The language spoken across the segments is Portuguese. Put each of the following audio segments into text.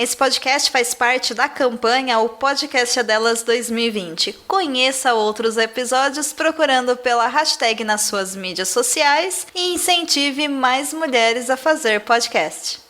Esse podcast faz parte da campanha O Podcast é Delas 2020. Conheça outros episódios procurando pela hashtag nas suas mídias sociais e incentive mais mulheres a fazer podcast.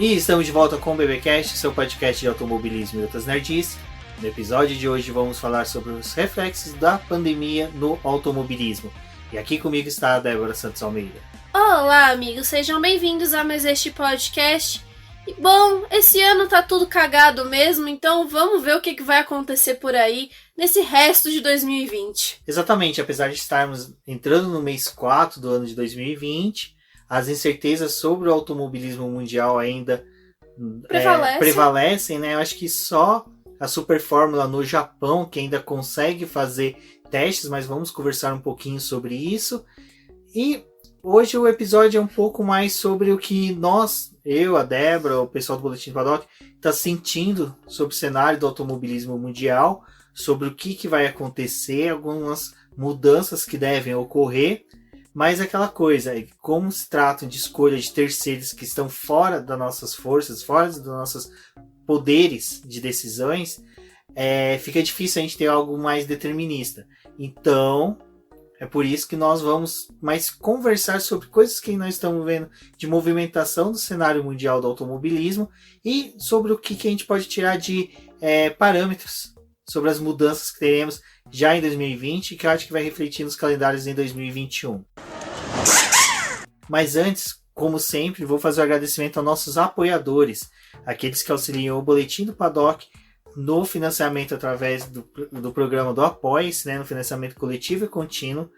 E estamos de volta com o BBcast, seu podcast de automobilismo e outras nerdices. No episódio de hoje vamos falar sobre os reflexos da pandemia no automobilismo. E aqui comigo está a Débora Santos Almeida. Olá, amigos, sejam bem-vindos a mais este podcast. E bom, esse ano tá tudo cagado mesmo, então vamos ver o que vai acontecer por aí nesse resto de 2020. Exatamente, apesar de estarmos entrando no mês 4 do ano de 2020, as incertezas sobre o automobilismo mundial ainda prevalecem, né? Eu acho que só a Super Fórmula no Japão que ainda consegue fazer testes, mas vamos conversar um pouquinho sobre isso. E hoje o episódio é um pouco mais sobre o que eu, a Débora, o pessoal do Boletim do Paddock, está sentindo sobre o cenário do automobilismo mundial, sobre o que vai acontecer, algumas mudanças que devem ocorrer. Mas aquela coisa, como se tratam de escolha de terceiros que estão fora das nossas forças, fora dos nossos poderes de decisões, fica difícil a gente ter algo mais determinista. Então, é por isso que nós vamos mais conversar sobre coisas que nós estamos vendo de movimentação do cenário mundial do automobilismo e sobre o que a gente pode tirar de parâmetros sobre as mudanças que teremos já em 2020 e que eu acho que vai refletir nos calendários em 2021. Mas antes, como sempre, vou fazer um agradecimento aos nossos apoiadores, aqueles que auxiliam o Boletim do Paddock no financiamento através do programa do Apoia-se, né, no financiamento coletivo e contínuo.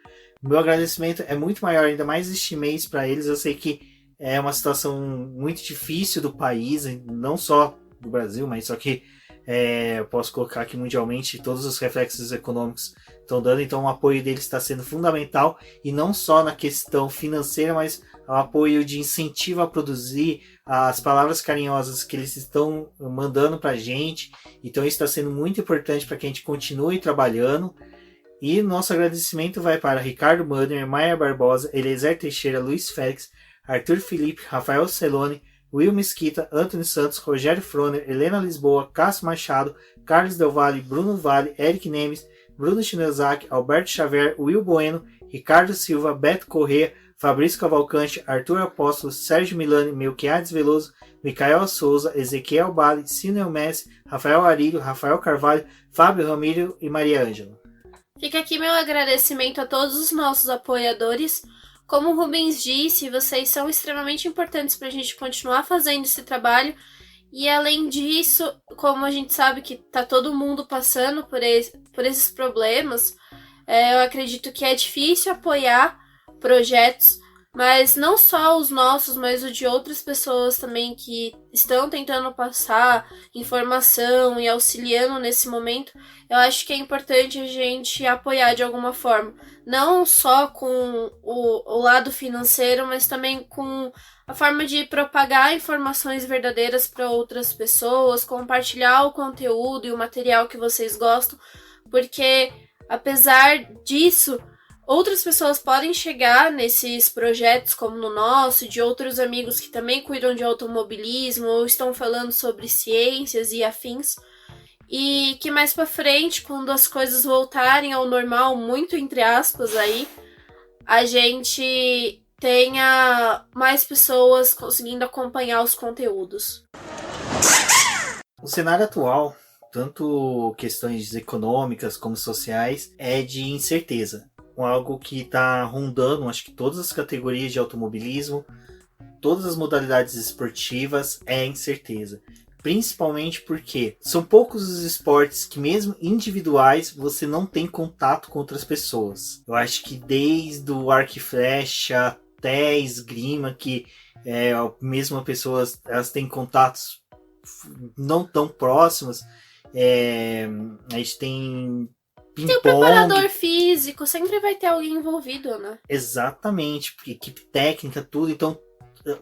Meu agradecimento é muito maior, ainda mais este mês para eles. Eu sei que é uma situação muito difícil do país, não só do Brasil, mas só que eu posso colocar aqui mundialmente todos os reflexos econômicos estão dando, então o apoio deles está sendo fundamental, e não só na questão financeira, mas o apoio de incentivo a produzir, as palavras carinhosas que eles estão mandando para a gente. Então isso está sendo muito importante para que a gente continue trabalhando. E nosso agradecimento vai para Ricardo Manner, Maia Barbosa, Eliezer Teixeira, Luiz Félix, Arthur Felipe, Rafael Celone, Will Mesquita, Antônio Santos, Rogério Froner, Helena Lisboa, Cássio Machado, Carlos Del Valle, Bruno Vale, Eric Nemes, Bruno Chinelzak, Alberto Xavier, Will Bueno, Ricardo Silva, Beto Corrêa, Fabrício Cavalcante, Arthur Apóstolo, Sérgio Milani, Melquiades Veloso, Micael Souza, Ezequiel Bale, Sinel Messi, Rafael Arilho, Rafael Carvalho, Fábio Ramiro e Maria Ângela. Fica aqui meu agradecimento a todos os nossos apoiadores. Como o Rubens disse, vocês são extremamente importantes para a gente continuar fazendo esse trabalho. E além disso, como a gente sabe que está todo mundo passando por esses problemas, eu acredito que é difícil apoiar projetos, mas não só os nossos, mas o de outras pessoas também que estão tentando passar informação e auxiliando nesse momento. Eu acho que é importante a gente apoiar de alguma forma, não só com o lado financeiro, mas também com a forma de propagar informações verdadeiras para outras pessoas, compartilhar o conteúdo e o material que vocês gostam, porque apesar disso, outras pessoas podem chegar nesses projetos como no nosso, de outros amigos que também cuidam de automobilismo ou estão falando sobre ciências e afins, e que mais pra frente, quando as coisas voltarem ao normal, muito entre aspas aí, a gente tenha mais pessoas conseguindo acompanhar os conteúdos. O cenário atual, tanto questões econômicas como sociais, é de incerteza. Algo que está rondando, acho que todas as categorias de automobilismo, todas as modalidades esportivas, é incerteza. Principalmente porque são poucos os esportes que, mesmo individuais, você não tem contato com outras pessoas. Eu acho que desde o arco e flecha até esgrima, que mesmo pessoas elas têm contatos não tão próximos. A gente tem Tem o ping-pong. preparador físico, sempre vai ter alguém envolvido, né? Exatamente, porque equipe técnica, tudo. Então,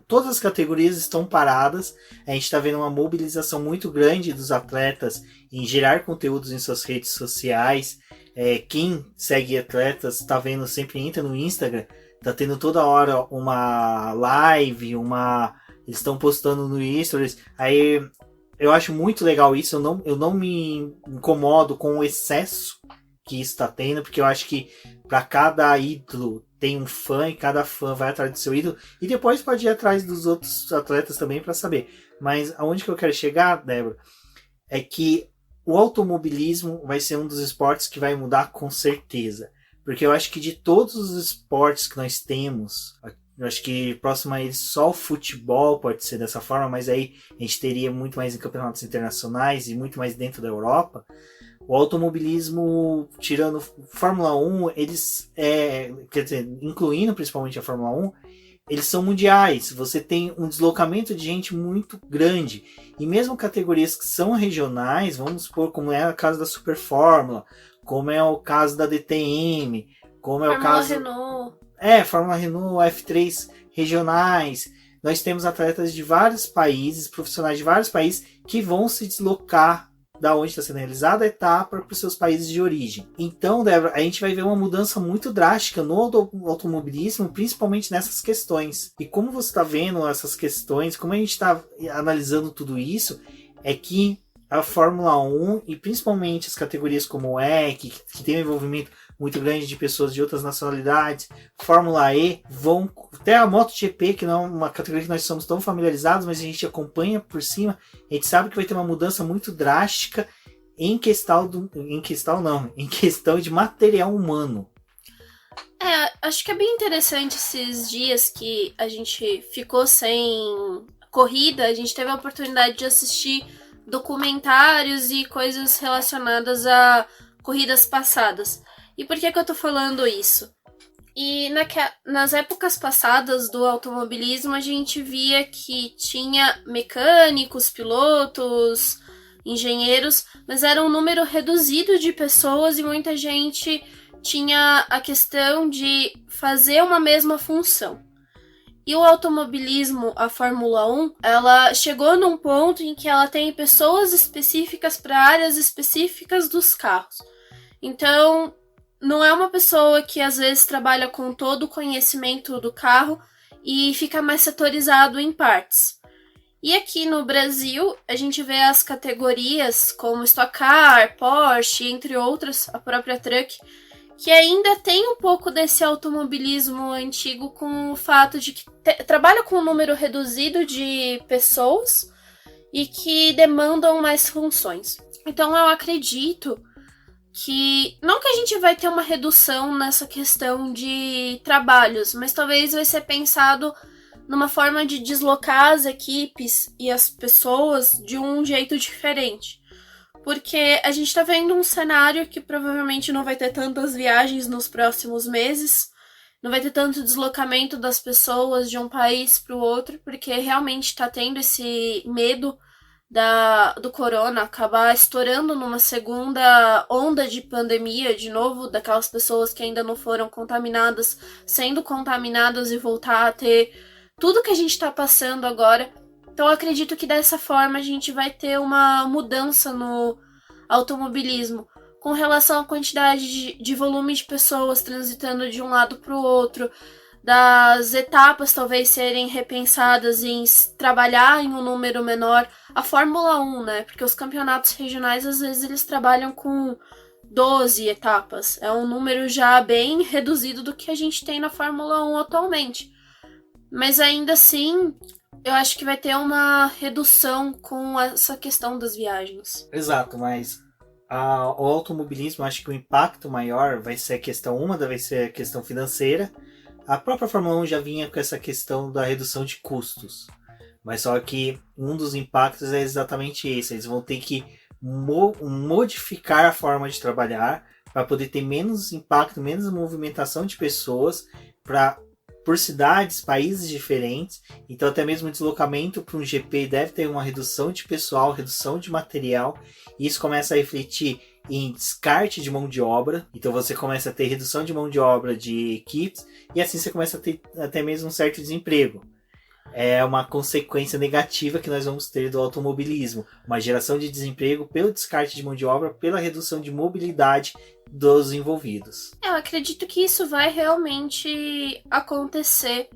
todas as categorias estão paradas. A gente está vendo uma mobilização muito grande dos atletas em gerar conteúdos em suas redes sociais. Quem segue atletas está vendo, sempre entra no Instagram, tá tendo toda hora uma live, eles estão postando no Stories. Aí eu acho muito legal isso. Eu não me incomodo com o excesso que isso está tendo, porque eu acho que para cada ídolo tem um fã e cada fã vai atrás do seu ídolo e depois pode ir atrás dos outros atletas também para saber. Mas aonde que eu quero chegar, Débora, é que o automobilismo vai ser um dos esportes que vai mudar com certeza. Porque eu acho que de todos os esportes que nós temos, eu acho que próximo a ele só o futebol pode ser dessa forma, mas aí a gente teria muito mais em campeonatos internacionais e muito mais dentro da Europa. O automobilismo, tirando Fórmula 1, eles, quer dizer, incluindo principalmente a Fórmula 1, eles são mundiais. Você tem um deslocamento de gente muito grande. E mesmo categorias que são regionais, vamos supor, como é o caso da Super Fórmula, como é o caso da DTM, como é o caso... Renault. Fórmula Renault, F3 regionais. Nós temos atletas de vários países, profissionais de vários países, que vão se deslocar da onde está sendo realizada a etapa para os seus países de origem. Então, Débora, a gente vai ver uma mudança muito drástica no automobilismo, principalmente nessas questões. E como você está vendo essas questões, como a gente está analisando tudo isso, é que a Fórmula 1 e principalmente as categorias como o EC, que tem um envolvimento muito grande de pessoas de outras nacionalidades, Fórmula E, vão até a MotoGP, que não é uma categoria que nós somos tão familiarizados, mas a gente acompanha por cima, a gente sabe que vai ter uma mudança muito drástica em questão de material humano. Acho que é bem interessante esses dias que a gente ficou sem corrida, a gente teve a oportunidade de assistir documentários e coisas relacionadas a corridas passadas. E por que eu tô falando isso? E nas épocas passadas do automobilismo, a gente via que tinha mecânicos, pilotos, engenheiros, mas era um número reduzido de pessoas e muita gente tinha a questão de fazer uma mesma função. E o automobilismo, a Fórmula 1, ela chegou num ponto em que ela tem pessoas específicas para áreas específicas dos carros. Então, não é uma pessoa que às vezes trabalha com todo o conhecimento do carro e fica mais setorizado em partes. E aqui no Brasil, a gente vê as categorias como Stock Car, Porsche, entre outras, a própria Truck, que ainda tem um pouco desse automobilismo antigo com o fato de que trabalha com um número reduzido de pessoas e que demandam mais funções. Então eu acredito que não que a gente vai ter uma redução nessa questão de trabalhos, mas talvez vai ser pensado numa forma de deslocar as equipes e as pessoas de um jeito diferente. Porque a gente tá vendo um cenário que provavelmente não vai ter tantas viagens nos próximos meses, não vai ter tanto deslocamento das pessoas de um país para o outro, porque realmente tá tendo esse medo do corona acabar estourando numa segunda onda de pandemia, de novo, daquelas pessoas que ainda não foram contaminadas, sendo contaminadas e voltar a ter tudo que a gente tá passando agora. Então eu acredito que dessa forma a gente vai ter uma mudança no automobilismo com relação à quantidade de volume de pessoas transitando de um lado para o outro, das etapas talvez serem repensadas em trabalhar em um número menor. A Fórmula 1, né? Porque os campeonatos regionais, às vezes, eles trabalham com 12 etapas. É um número já bem reduzido do que a gente tem na Fórmula 1 atualmente. Mas ainda assim, eu acho que vai ter uma redução com essa questão das viagens. Exato, mas o automobilismo, acho que o impacto maior vai ser vai ser a questão financeira. A própria Fórmula 1 já vinha com essa questão da redução de custos. Mas só que um dos impactos é exatamente esse. Eles vão ter que modificar a forma de trabalhar para poder ter menos impacto, menos movimentação de pessoas, para por cidades, países diferentes. Então até mesmo o deslocamento para um GP deve ter uma redução de pessoal, redução de material. E isso começa a refletir em descarte de mão de obra. Então você começa a ter redução de mão de obra de equipes. E assim você começa a ter até mesmo um certo desemprego. É uma consequência negativa que nós vamos ter do automobilismo. Uma geração de desemprego pelo descarte de mão de obra, pela redução de mobilidade dos envolvidos. Eu acredito que isso vai realmente acontecer.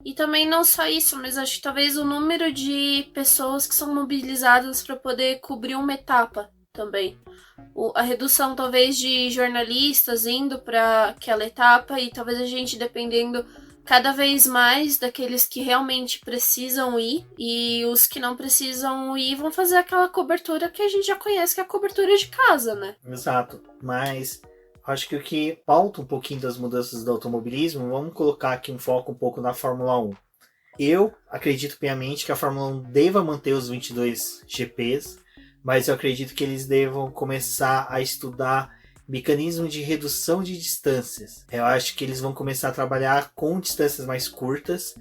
E também não só isso, mas acho que talvez o número de pessoas que são mobilizadas para poder cobrir uma etapa também. A redução talvez de jornalistas indo para aquela etapa e talvez a gente dependendo cada vez mais daqueles que realmente precisam ir, e os que não precisam ir vão fazer aquela cobertura que a gente já conhece, que é a cobertura de casa, né? Exato, mas acho que o que pauta um pouquinho das mudanças do automobilismo, vamos colocar aqui um foco um pouco na Fórmula 1. Eu acredito piamente que a Fórmula 1 deva manter os 22 GPs, mas eu acredito que eles devam começar a estudar mecanismo de redução de distâncias. Eu acho que eles vão começar a trabalhar com distâncias mais curtas,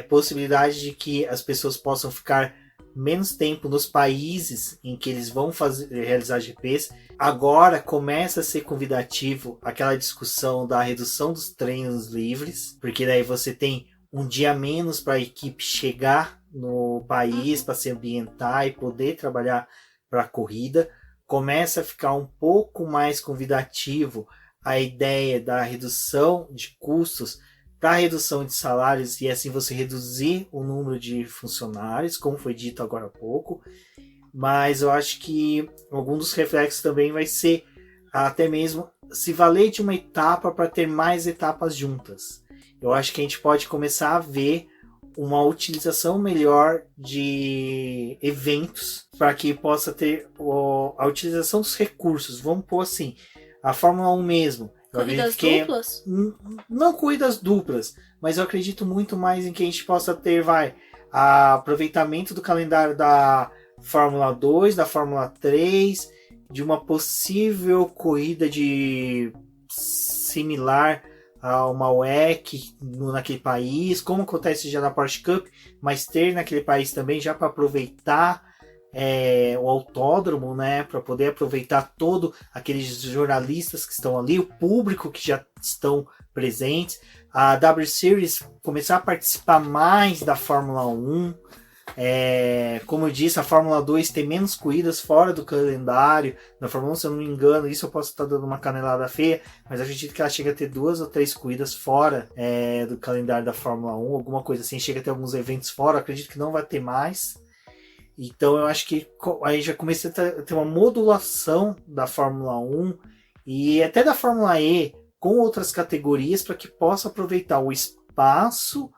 possibilidade de que as pessoas possam ficar menos tempo nos países em que eles vão realizar GPs. Agora começa a ser convidativo aquela discussão da redução dos treinos livres, porque daí você tem um dia a menos para a equipe chegar no país para se ambientar e poder trabalhar para a corrida. Começa a ficar um pouco mais convidativo a ideia da redução de custos para a redução de salários e assim você reduzir o número de funcionários, como foi dito agora há pouco. Mas eu acho que algum dos reflexos também vai ser até mesmo se valer de uma etapa para ter mais etapas juntas. Eu acho que a gente pode começar a ver uma utilização melhor de eventos para que possa ter a utilização dos recursos. Vamos pôr assim, a Fórmula 1 mesmo. Corridas duplas? Não corridas duplas, mas eu acredito muito mais em que a gente possa ter, aproveitamento do calendário da Fórmula 2, da Fórmula 3, de uma possível corrida de similar a uma WEC naquele país, como acontece já na Porsche Cup, mas ter naquele país também já para aproveitar o autódromo, né, para poder aproveitar todo aqueles jornalistas que estão ali, o público que já estão presentes, a W Series começar a participar mais da Fórmula 1. Como eu disse, a Fórmula 2 tem menos corridas fora do calendário. Na Fórmula 1, se eu não me engano, isso eu posso estar dando uma canelada feia, mas eu acredito que ela chega a ter 2 ou 3 corridas fora do calendário da Fórmula 1, alguma coisa assim, chega a ter alguns eventos fora, eu acredito que não vai ter mais. Então eu acho que aí já comecei a ter uma modulação da Fórmula 1 e até da Fórmula E com outras categorias para que possa aproveitar o espaço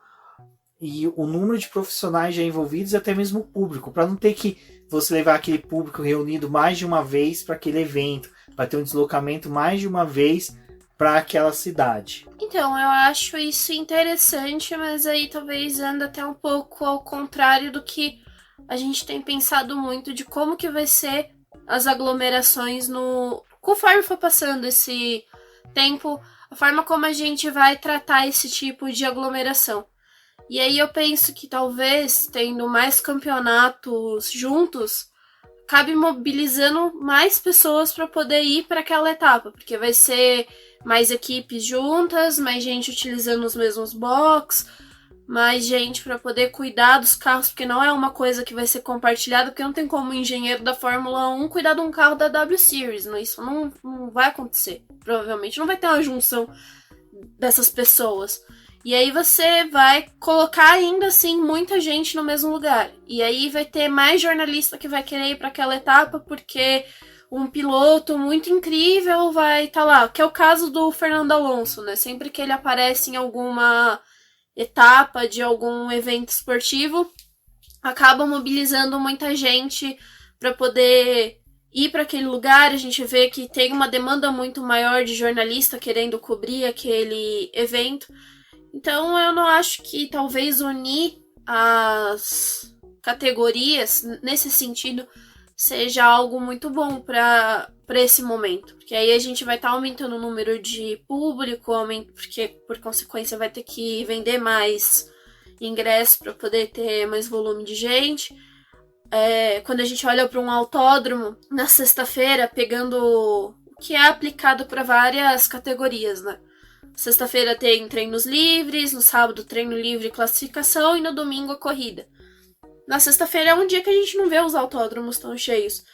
e o número de profissionais já envolvidos e até mesmo o público, para não ter que você levar aquele público reunido mais de uma vez para aquele evento, para ter um deslocamento mais de uma vez para aquela cidade. Então, eu acho isso interessante, mas aí talvez anda até um pouco ao contrário do que a gente tem pensado muito de como que vai ser as aglomerações conforme for passando esse tempo, a forma como a gente vai tratar esse tipo de aglomeração. E aí eu penso que talvez, tendo mais campeonatos juntos, acabe mobilizando mais pessoas para poder ir para aquela etapa, porque vai ser mais equipes juntas, mais gente utilizando os mesmos box, mais gente para poder cuidar dos carros, porque não é uma coisa que vai ser compartilhada, porque não tem como o engenheiro da Fórmula 1 cuidar de um carro da W Series, né? Isso não vai acontecer, provavelmente não vai ter uma junção dessas pessoas. E aí você vai colocar ainda assim muita gente no mesmo lugar. E aí vai ter mais jornalista que vai querer ir para aquela etapa porque um piloto muito incrível vai estar lá. Que é o caso do Fernando Alonso, né? Sempre que ele aparece em alguma etapa de algum evento esportivo, acaba mobilizando muita gente para poder ir para aquele lugar. A gente vê que tem uma demanda muito maior de jornalista querendo cobrir aquele evento. Então eu não acho que talvez unir as categorias nesse sentido seja algo muito bom para esse momento. Porque aí a gente vai estar aumentando o número de público, porque por consequência vai ter que vender mais ingressos para poder ter mais volume de gente. Quando a gente olha para um autódromo, na sexta-feira, pegando o que é aplicado para várias categorias, né? Sexta-feira tem treinos livres, no sábado treino livre e classificação e no domingo a corrida. Na sexta-feira é um dia que a gente não vê os autódromos tão cheios.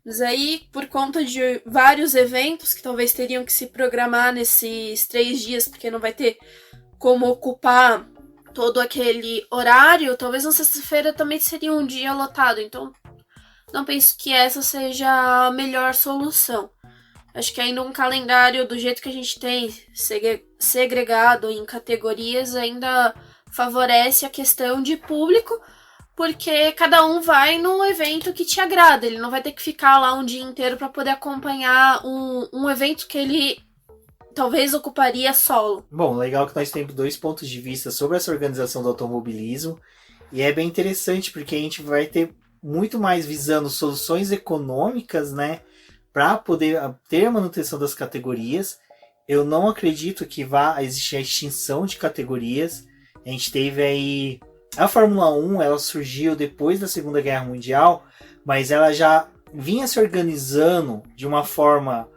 Mas aí, por conta de vários eventos que talvez teriam que se programar nesses 3 dias, porque não vai ter como ocupar todo aquele horário, talvez na sexta-feira também seria um dia lotado. Então, não penso que essa seja a melhor solução. Acho que ainda um calendário do jeito que a gente tem, segregado em categorias, ainda favorece a questão de público, porque cada um vai no evento que te agrada. Ele não vai ter que ficar lá um dia inteiro para poder acompanhar um evento que ele talvez ocuparia solo. Bom, legal que nós temos 2 pontos de vista sobre essa organização do automobilismo. E é bem interessante porque a gente vai ter muito mais visando soluções econômicas, né? Para poder ter a manutenção das categorias. Eu não acredito que vá existir a extinção de categorias. A gente teve aí... A Fórmula 1, ela surgiu depois da Segunda Guerra Mundial, mas ela já vinha se organizando de uma forma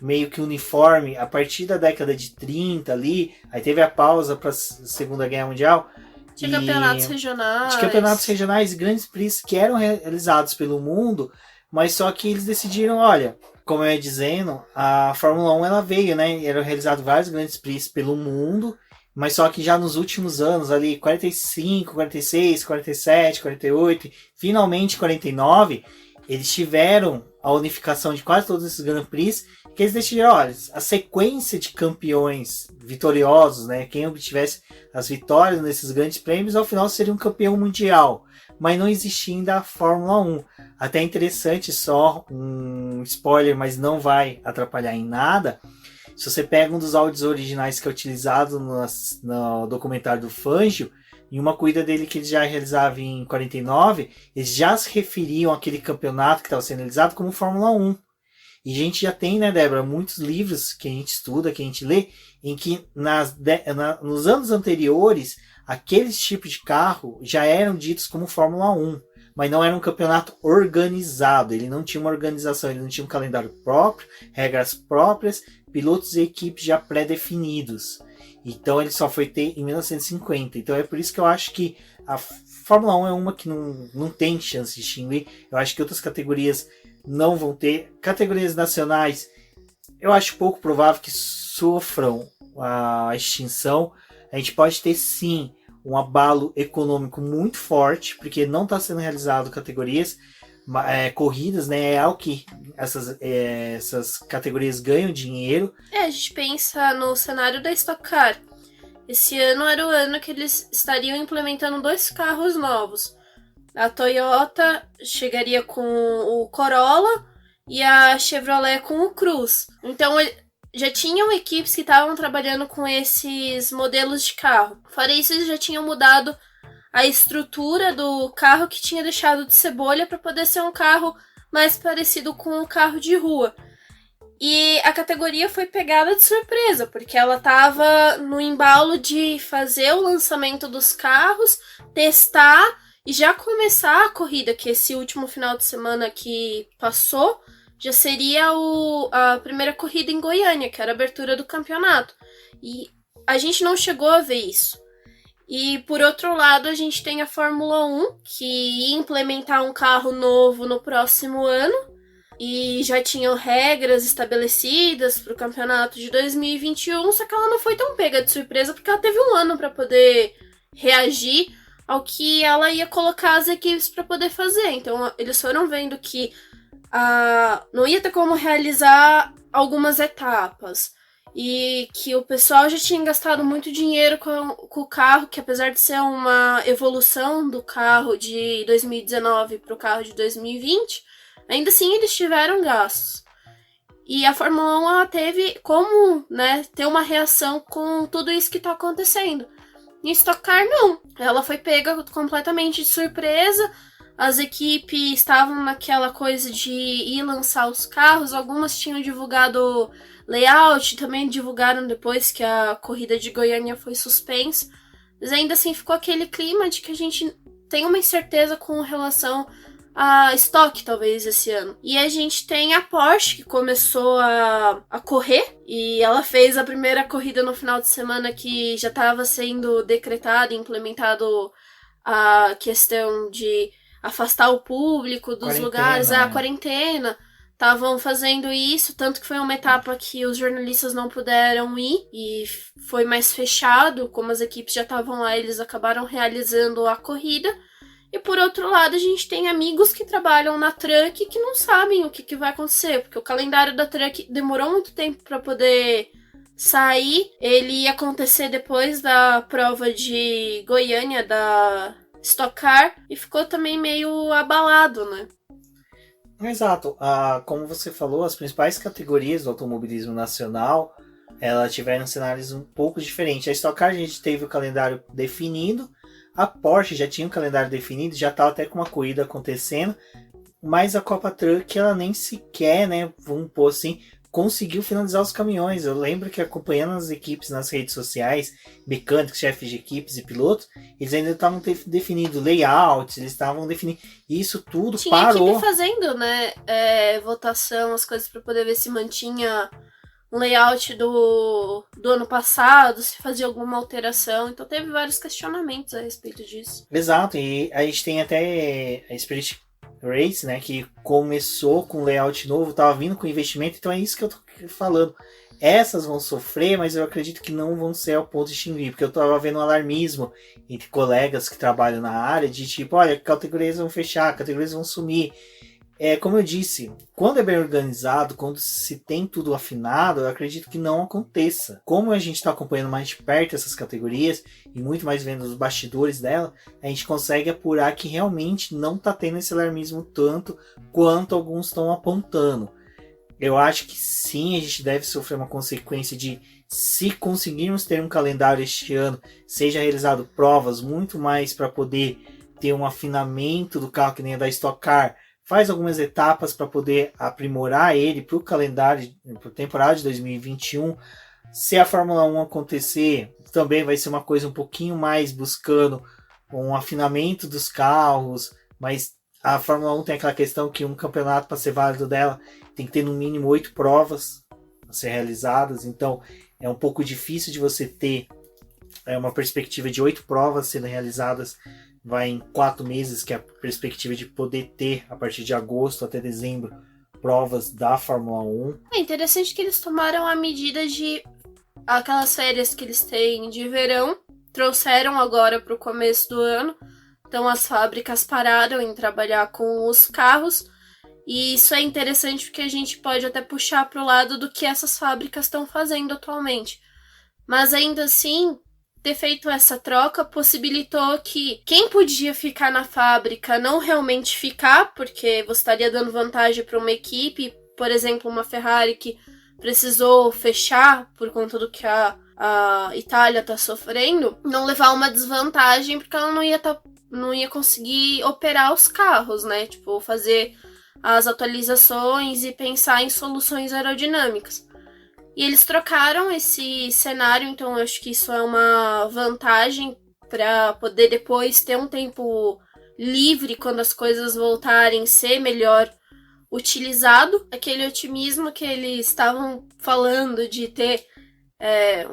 meio que uniforme a partir da década de 30 ali. Aí teve a pausa para a Segunda Guerra Mundial. De campeonatos regionais. De campeonatos regionais e grandes prix que eram realizados pelo mundo, mas só que eles decidiram, olha, como eu ia dizendo, a Fórmula 1 ela veio, né? Eram realizados vários grandes prix pelo mundo, mas só que já nos últimos anos, ali 45, 46, 47, 48, finalmente 49, eles tiveram a unificação de quase todos esses Grand Prix, que eles decidiram, olha, a sequência de campeões vitoriosos, né, quem obtivesse as vitórias nesses grandes prêmios, ao final seria um campeão mundial, mas não existia ainda a Fórmula 1. Até interessante, só um spoiler, mas não vai atrapalhar em nada. Se você pega um dos áudios originais que é utilizado no documentário do Fangio, em uma corrida dele que ele já realizava em 49, eles já se referiam àquele campeonato que estava sendo realizado como Fórmula 1. E a gente já tem, né, Débora, muitos livros que a gente estuda, que a gente lê, em que nos anos anteriores, aqueles tipos de carro já eram ditos como Fórmula 1, mas não era um campeonato organizado, ele não tinha uma organização, ele não tinha um calendário próprio, regras próprias, pilotos e equipes já pré-definidos. Então ele só foi ter em 1950. Então é por isso que eu acho que a Fórmula 1 é uma que não tem chance de extinguir. Eu acho que outras categorias não vão ter. Categorias nacionais, eu acho pouco provável que sofram a extinção. A gente pode ter sim um abalo econômico muito forte, porque não está sendo realizado categorias, corridas, né? É algo que essas categorias ganham dinheiro. A gente pensa no cenário da Stock Car. Esse ano era o ano que eles estariam implementando 2 carros novos. A Toyota chegaria com o Corolla e a Chevrolet com o Cruze. Então já tinham equipes que estavam trabalhando com esses modelos de carro. Fora isso, eles já tinham mudado a estrutura do carro, que tinha deixado de ser bolha para poder ser um carro mais parecido com o carro de rua. E a categoria foi pegada de surpresa, porque ela estava no embalo de fazer o lançamento dos carros, testar e já começar a corrida, que esse último final de semana que passou já seria a primeira corrida em Goiânia, que era a abertura do campeonato. E a gente não chegou a ver isso. E, por outro lado, a gente tem a Fórmula 1, que ia implementar um carro novo no próximo ano. E já tinham regras estabelecidas para o campeonato de 2021, só que ela não foi tão pega de surpresa, porque ela teve um ano para poder reagir ao que ela ia colocar as equipes para poder fazer. Então, eles foram vendo que não ia ter como realizar algumas etapas. E que o pessoal já tinha gastado muito dinheiro com o carro, que apesar de ser uma evolução do carro de 2019 para o carro de 2020, ainda assim eles tiveram gastos. E a Fórmula 1 ela teve como, né, ter uma reação com tudo isso que está acontecendo. Em Stock Car, não. Ela foi pega completamente de surpresa. as equipes estavam naquela coisa de ir lançar os carros, algumas tinham divulgado layout, também divulgaram depois que a corrida de Goiânia foi suspensa, mas ainda assim ficou aquele clima de que a gente tem uma incerteza com relação a estoque, talvez, esse ano. E a gente tem a Porsche, que começou a correr, e ela fez a primeira corrida no final de semana que já estava sendo decretado e implementado a questão de afastar o público dos lugares, a quarentena. Estavam fazendo isso, tanto que foi uma etapa que os jornalistas não puderam ir e foi mais fechado, como as equipes já estavam lá, eles acabaram realizando a corrida. E por outro lado, a gente tem amigos que trabalham na Truck que não sabem o que vai acontecer, porque o calendário da Truck demorou muito tempo para poder sair. Ele ia acontecer depois da prova de Goiânia, da Stock Car, e ficou também meio abalado, né? Exato. Como você falou, as principais categorias do automobilismo nacional, elas tiveram cenários um pouco diferentes. A Stock Car a gente teve o calendário definido, a Porsche já tinha um calendário definido, já estava até com uma corrida acontecendo, mas a Copa Truck, ela nem sequer, né, vamos pôr assim, conseguiu finalizar os caminhões. Eu lembro que acompanhando as equipes nas redes sociais, mecânicos, chefes de equipes e pilotos, eles ainda estavam definindo layouts, eles estavam definindo isso tudo, tinha parou. Equipe fazendo, né, votação, as coisas para poder ver se mantinha um layout do ano passado, se fazia alguma alteração. Então teve vários questionamentos a respeito disso. Exato, e a gente tem até a Spirit Race, né, que começou com layout novo, tava vindo com investimento, então é isso que eu tô falando. Essas vão sofrer, mas eu acredito que não vão ser ao ponto de extinguir, porque eu tava vendo um alarmismo entre colegas que trabalham na área, de tipo, olha, categorias vão fechar, categorias vão sumir. Como eu disse, quando é bem organizado, quando se tem tudo afinado, eu acredito que não aconteça. Como a gente está acompanhando mais de perto essas categorias, e muito mais vendo os bastidores dela, a gente consegue apurar que realmente não está tendo esse alarmismo tanto quanto alguns estão apontando. Eu acho que sim, a gente deve sofrer uma consequência de, se conseguirmos ter um calendário este ano, seja realizado provas muito mais para poder ter um afinamento do carro, que nem a da Stock Car, faz algumas etapas para poder aprimorar ele para o calendário, para a temporada de 2021. Se a Fórmula 1 acontecer, também vai ser uma coisa um pouquinho mais buscando um afinamento dos carros, mas a Fórmula 1 tem aquela questão que um campeonato, para ser válido dela, tem que ter no mínimo 8 provas a ser realizadas, então é um pouco difícil de você ter uma perspectiva de 8 provas sendo realizadas, vai em 4 meses, que é a perspectiva de poder ter, a partir de agosto até dezembro, provas da Fórmula 1. É interessante que eles tomaram a medida de aquelas férias que eles têm de verão, trouxeram agora para o começo do ano, então as fábricas pararam em trabalhar com os carros, e isso é interessante porque a gente pode até puxar para o lado do que essas fábricas estão fazendo atualmente. Mas ainda assim, ter feito essa troca possibilitou que quem podia ficar na fábrica não realmente ficar, porque você estaria dando vantagem para uma equipe, por exemplo, uma Ferrari que precisou fechar por conta do que a Itália está sofrendo, não levar uma desvantagem porque ela não ia conseguir operar os carros, né? Tipo, fazer as atualizações e pensar em soluções aerodinâmicas. E eles trocaram esse cenário, então eu acho que isso é uma vantagem para poder depois ter um tempo livre quando as coisas voltarem, ser melhor utilizado. Aquele otimismo que eles estavam falando de ter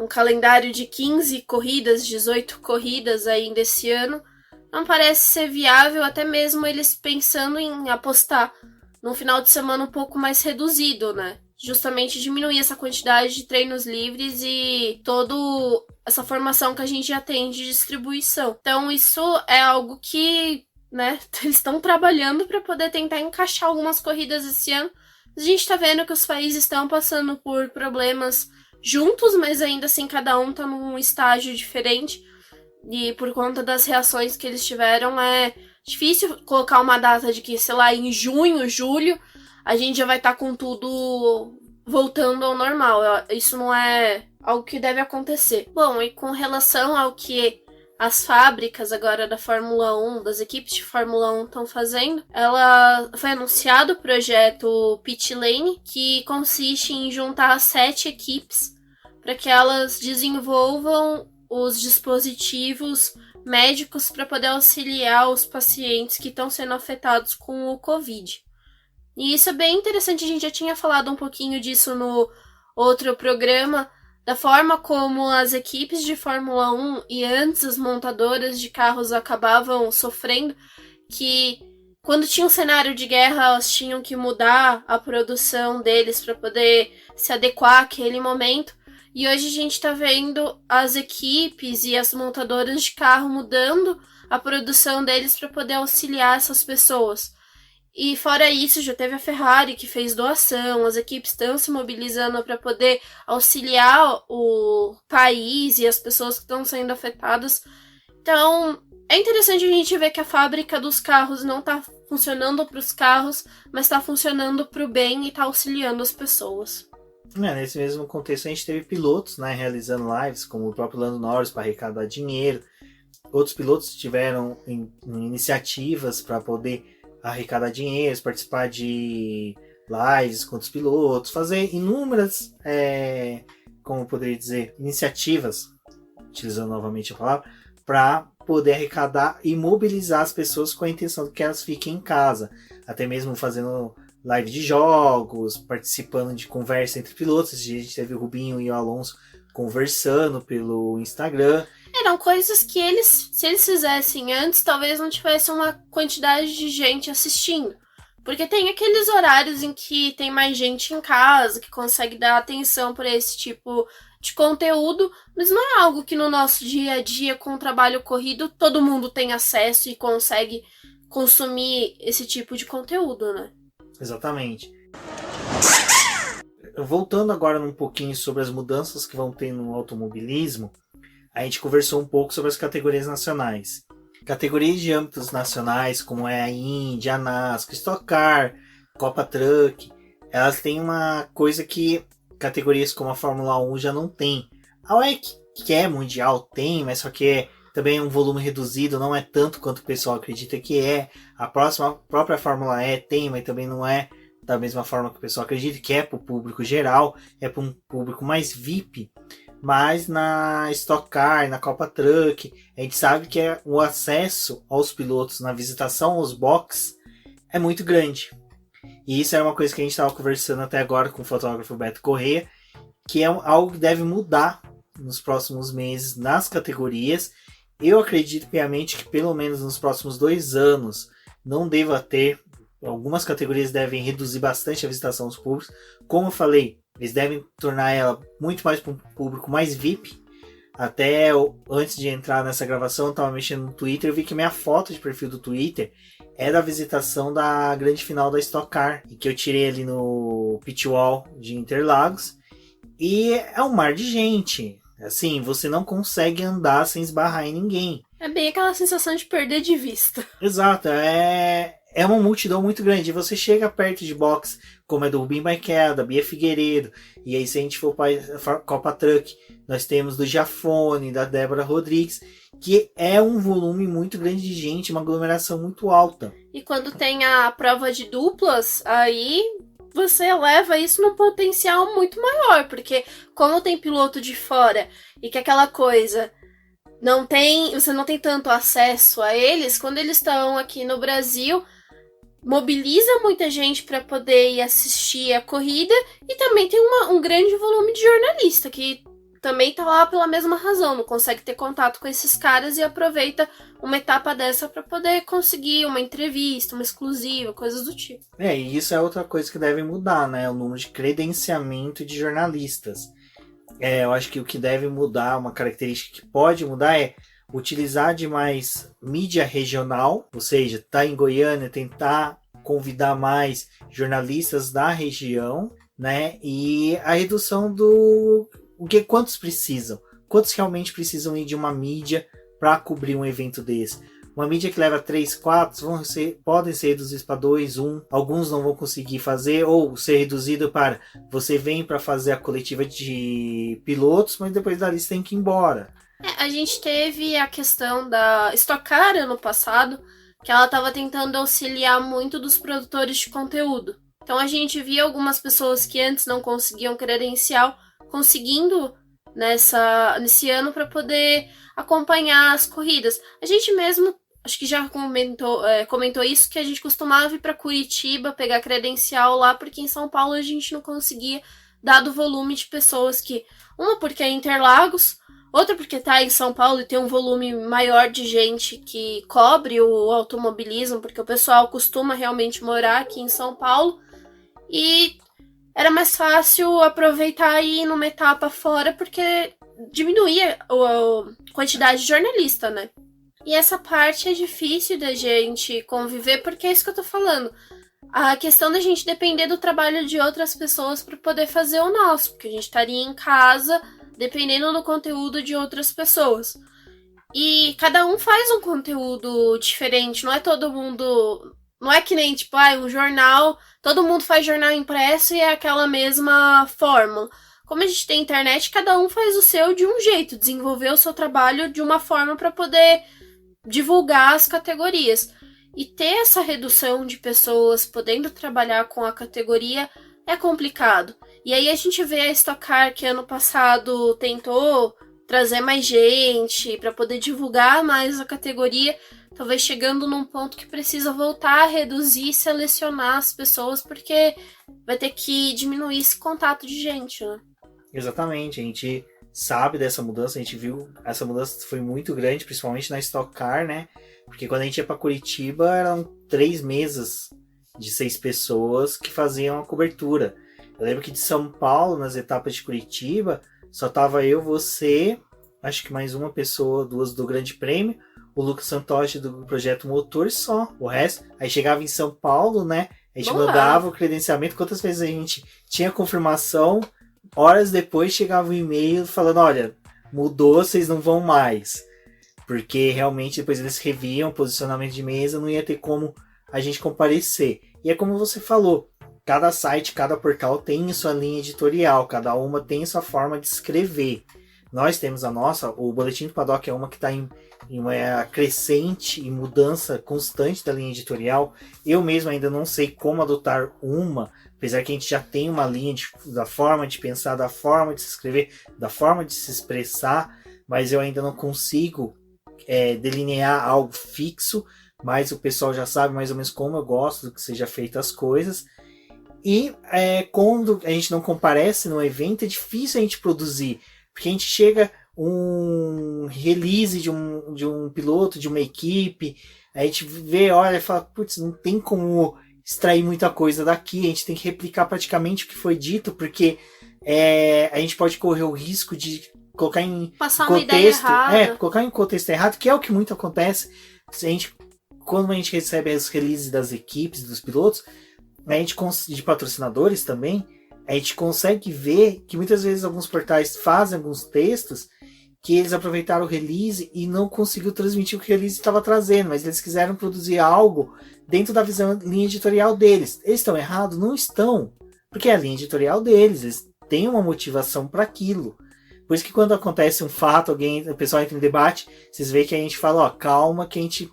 um calendário de 15 corridas, 18 corridas ainda esse ano, não parece ser viável, até mesmo eles pensando em apostar num final de semana um pouco mais reduzido, né? Justamente diminuir essa quantidade de treinos livres e toda essa formação que a gente já tem de distribuição. Então isso é algo que, né, eles estão trabalhando para poder tentar encaixar algumas corridas esse ano. A gente está vendo que os países estão passando por problemas juntos, mas ainda assim cada um está num estágio diferente. E por conta das reações que eles tiveram, é difícil colocar uma data de que, sei lá, em junho, julho, a gente já vai estar com tudo voltando ao normal. Isso não é algo que deve acontecer. Bom, e com relação ao que as fábricas agora da Fórmula 1, das equipes de Fórmula 1 estão fazendo, ela foi anunciado o projeto Pit Lane, que consiste em juntar 7 equipes para que elas desenvolvam os dispositivos médicos para poder auxiliar os pacientes que estão sendo afetados com o Covid. E isso é bem interessante, a gente já tinha falado um pouquinho disso no outro programa, da forma como as equipes de Fórmula 1 e antes as montadoras de carros acabavam sofrendo, que quando tinha um cenário de guerra elas tinham que mudar a produção deles para poder se adequar àquele momento. E hoje a gente está vendo as equipes e as montadoras de carro mudando a produção deles para poder auxiliar essas pessoas. E fora isso, já teve a Ferrari que fez doação, as equipes estão se mobilizando para poder auxiliar o país e as pessoas que estão sendo afetadas. Então, é interessante a gente ver que a fábrica dos carros não está funcionando para os carros, mas está funcionando para o bem e está auxiliando as pessoas. Nesse mesmo contexto, a gente teve pilotos, né, realizando lives, como o próprio Lando Norris para arrecadar dinheiro. Outros pilotos tiveram iniciativas para poder arrecadar dinheiro, participar de lives com os pilotos, fazer inúmeras, como eu poderia dizer, iniciativas, utilizando novamente a palavra, para poder arrecadar e mobilizar as pessoas com a intenção de que elas fiquem em casa, até mesmo fazendo live de jogos, participando de conversa entre pilotos. A gente teve o Rubinho e o Alonso conversando pelo Instagram. Eram coisas que se eles fizessem antes, talvez não tivesse uma quantidade de gente assistindo. Porque tem aqueles horários em que tem mais gente em casa, que consegue dar atenção para esse tipo de conteúdo, mas não é algo que no nosso dia a dia, com o trabalho corrido, todo mundo tem acesso e consegue consumir esse tipo de conteúdo, né? Exatamente. Voltando agora um pouquinho sobre as mudanças que vão ter no automobilismo, a gente conversou um pouco sobre as categorias nacionais. Categorias de âmbitos nacionais, como é a Indy, a NASCAR, Stock Car, Copa Truck, elas têm uma coisa que categorias como a Fórmula 1 já não tem. A WEC, que é mundial, tem, mas só que também é um volume reduzido, não é tanto quanto o pessoal acredita que é. A própria Fórmula E tem, mas também não é da mesma forma que o pessoal acredita, que é para o público geral, é para um público mais VIP. Mas na Stock Car, na Copa Truck, a gente sabe que o acesso aos pilotos na visitação aos boxes é muito grande. E isso é uma coisa que a gente estava conversando até agora com o fotógrafo Beto Corrêa, que é algo que deve mudar nos próximos meses nas categorias. Eu acredito piamente que pelo menos nos próximos 2 anos não deva ter. Algumas categorias devem reduzir bastante a visitação aos públicos. Como eu falei, eles devem tornar ela muito mais para um público mais VIP. Até antes de entrar nessa gravação, eu estava mexendo no Twitter, eu vi que minha foto de perfil do Twitter é da visitação da grande final da Stock Car, e que eu tirei ali no pit wall de Interlagos. E é um mar de gente. Assim, você não consegue andar sem esbarrar em ninguém. É bem aquela sensação de perder de vista. Exato, é uma multidão muito grande. Você chega perto de box, como é do Rubinho Barrichello, da Bia Figueiredo, e aí se a gente for para a Copa Truck, nós temos do Jafone, da Débora Rodrigues, que é um volume muito grande de gente, uma aglomeração muito alta. E quando tem a prova de duplas, aí você leva isso num potencial muito maior, porque como tem piloto de fora e que aquela coisa você não tem tanto acesso a eles, quando eles estão aqui no Brasil, mobiliza muita gente para poder ir assistir a corrida, e também tem um grande volume de jornalista que também tá lá pela mesma razão, não consegue ter contato com esses caras e aproveita uma etapa dessa para poder conseguir uma entrevista, uma exclusiva, coisas do tipo. E isso é outra coisa que deve mudar, né? O número de credenciamento de jornalistas. Eu acho que o que deve mudar, uma característica que pode mudar é utilizar de mais mídia regional, ou seja, tá em Goiânia, tentar convidar mais jornalistas da região, né? E a redução quantos precisam? Quantos realmente precisam ir de uma mídia para cobrir um evento desse? Uma mídia que leva 3, 4, podem ser reduzidos para 2, 1. Alguns não vão conseguir fazer, ou ser reduzido para você vem para fazer a coletiva de pilotos, mas depois dali você tem que ir embora. A gente teve a questão da Stock Car ano passado, que ela estava tentando auxiliar muito dos produtores de conteúdo. Então a gente via algumas pessoas que antes não conseguiam credencial conseguindo nesse ano para poder acompanhar as corridas. A gente mesmo, acho que já comentou isso, que a gente costumava ir para Curitiba pegar credencial lá, porque em São Paulo a gente não conseguia, dado o volume de pessoas que... Uma porque é Interlagos, outra porque tá em São Paulo e tem um volume maior de gente que cobre o automobilismo, porque o pessoal costuma realmente morar aqui em São Paulo. E era mais fácil aproveitar e ir numa etapa fora, porque diminuía a quantidade de jornalista, né? E essa parte é difícil da gente conviver, porque é isso que eu tô falando. A questão da gente depender do trabalho de outras pessoas para poder fazer o nosso, porque a gente estaria em casa dependendo do conteúdo de outras pessoas. E cada um faz um conteúdo diferente, não é todo mundo... Não é que nem, tipo, um jornal, todo mundo faz jornal impresso e é aquela mesma fórmula. Como a gente tem internet, cada um faz o seu de um jeito, desenvolver o seu trabalho de uma forma para poder divulgar as categorias. E ter essa redução de pessoas podendo trabalhar com a categoria é complicado. E aí a gente vê a Stock Car, que ano passado tentou trazer mais gente para poder divulgar mais a categoria, talvez chegando num ponto que precisa voltar a reduzir e selecionar as pessoas, porque vai ter que diminuir esse contato de gente, né? Exatamente, a gente sabe dessa mudança, a gente viu, essa mudança foi muito grande, principalmente na Stock Car, né? Porque quando a gente ia para Curitiba, eram 3 mesas de 6 pessoas que faziam a cobertura. Eu lembro que de São Paulo, nas etapas de Curitiba, só tava eu, você, acho que mais uma pessoa, 2 do Grande Prêmio, o Lucas Santoshi do Projeto Motor, só. O resto, aí chegava em São Paulo, né? A gente mandava o credenciamento. Quantas vezes a gente tinha confirmação, horas depois chegava um e-mail falando, olha, mudou, vocês não vão mais. Porque realmente depois eles reviam o posicionamento de mesa, não ia ter como a gente comparecer. E é como você falou, cada site, cada portal tem sua linha editorial, cada uma tem sua forma de escrever. Nós temos a nossa, o Boletim do Paddock é uma que está em uma crescente e mudança constante da linha editorial. Eu mesmo ainda não sei como adotar uma, apesar que a gente já tem uma linha da forma de pensar, da forma de se escrever, da forma de se expressar, mas eu ainda não consigo delinear algo fixo, mas o pessoal já sabe mais ou menos como eu gosto que seja feita as coisas. E quando a gente não comparece no evento, é difícil a gente produzir, porque a gente chega um release de um piloto, de uma equipe, a gente vê, olha e fala, putz, não tem como extrair muita coisa daqui, a gente tem que replicar praticamente o que foi dito, porque a gente pode correr o risco de colocar em passar contexto, uma ideia errada. Colocar em contexto errado, que é o que muito acontece. Quando a gente recebe as releases das equipes, dos pilotos, a gente, de patrocinadores também, a gente consegue ver que muitas vezes alguns portais fazem alguns textos que eles aproveitaram o release e não conseguiu transmitir o que o release estava trazendo, mas eles quiseram produzir algo dentro da linha editorial deles. Eles estão errados? Não estão, porque é a linha editorial deles, eles têm uma motivação para aquilo. Por isso que quando acontece um fato, o pessoal entra em debate, vocês veem que a gente fala, calma, que a gente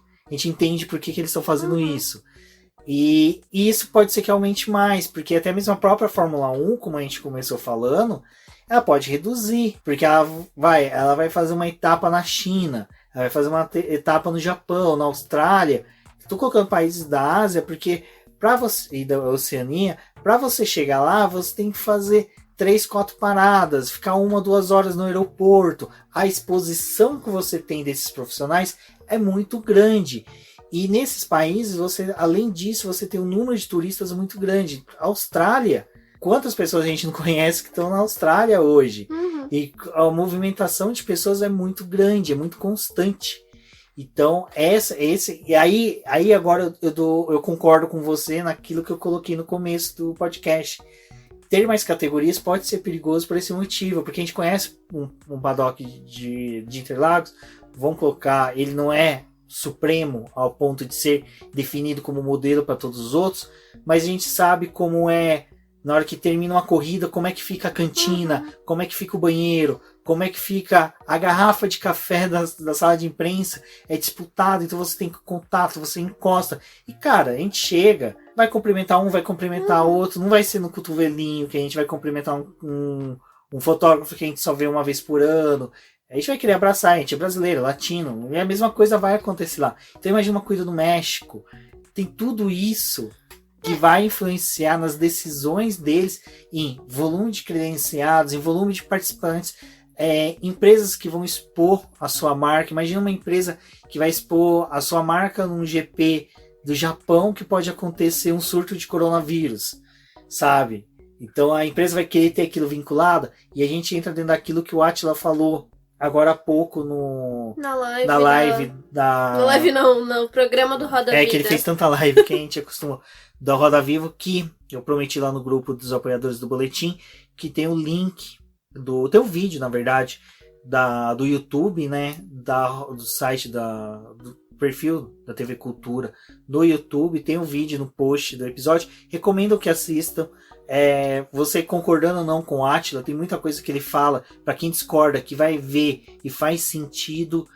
entende por que eles estão fazendo isso. E isso pode ser que aumente mais, porque até mesmo a própria Fórmula 1, como a gente começou falando, ela pode reduzir, porque ela vai fazer uma etapa na China, ela vai fazer uma etapa no Japão, na Austrália. Estou colocando países da Ásia, porque para você, e da Oceania, para você chegar lá, você tem que fazer 3, 4 paradas, ficar 1, 2 horas no aeroporto. A exposição que você tem desses profissionais é muito grande. E nesses países, além disso, você tem um número de turistas muito grande. Austrália, quantas pessoas a gente não conhece que estão na Austrália hoje? Uhum. E a movimentação de pessoas é muito grande, é muito constante. Então, e aí agora eu concordo com você naquilo que eu coloquei no começo do podcast. Ter mais categorias pode ser perigoso por esse motivo, porque a gente conhece um paddock de Interlagos, vamos colocar, ele não é supremo ao ponto de ser definido como modelo para todos os outros, mas a gente sabe como é na hora que termina uma corrida, como é que fica a cantina, como é que fica o banheiro, como é que fica a garrafa de café da sala de imprensa, é disputado, então você tem contato, você encosta. E, cara, a gente chega, vai cumprimentar um, vai cumprimentar outro, não vai ser no cotovelinho que a gente vai cumprimentar um fotógrafo que a gente só vê uma vez por ano. A gente vai querer abraçar, a gente é brasileiro, latino, e a mesma coisa vai acontecer lá. Então imagina uma coisa no México, tem tudo isso que vai influenciar nas decisões deles em volume de credenciados, em volume de participantes, empresas que vão expor a sua marca. Imagina uma empresa que vai expor a sua marca num GP do Japão que pode acontecer um surto de coronavírus, sabe? Então a empresa vai querer ter aquilo vinculado e a gente entra dentro daquilo que o Átila falou agora há pouco na live. Na live não, no programa do Roda Vida. Que ele fez tanta live que a gente acostumou da Roda Vivo, que eu prometi lá no grupo dos apoiadores do boletim, que tem o link tem um vídeo, na verdade, do YouTube, né, do site do perfil da TV Cultura no YouTube, tem um vídeo no post do episódio, recomendo que assistam. Você concordando ou não com o Átila, tem muita coisa que ele fala, para quem discorda, que vai ver e faz sentido.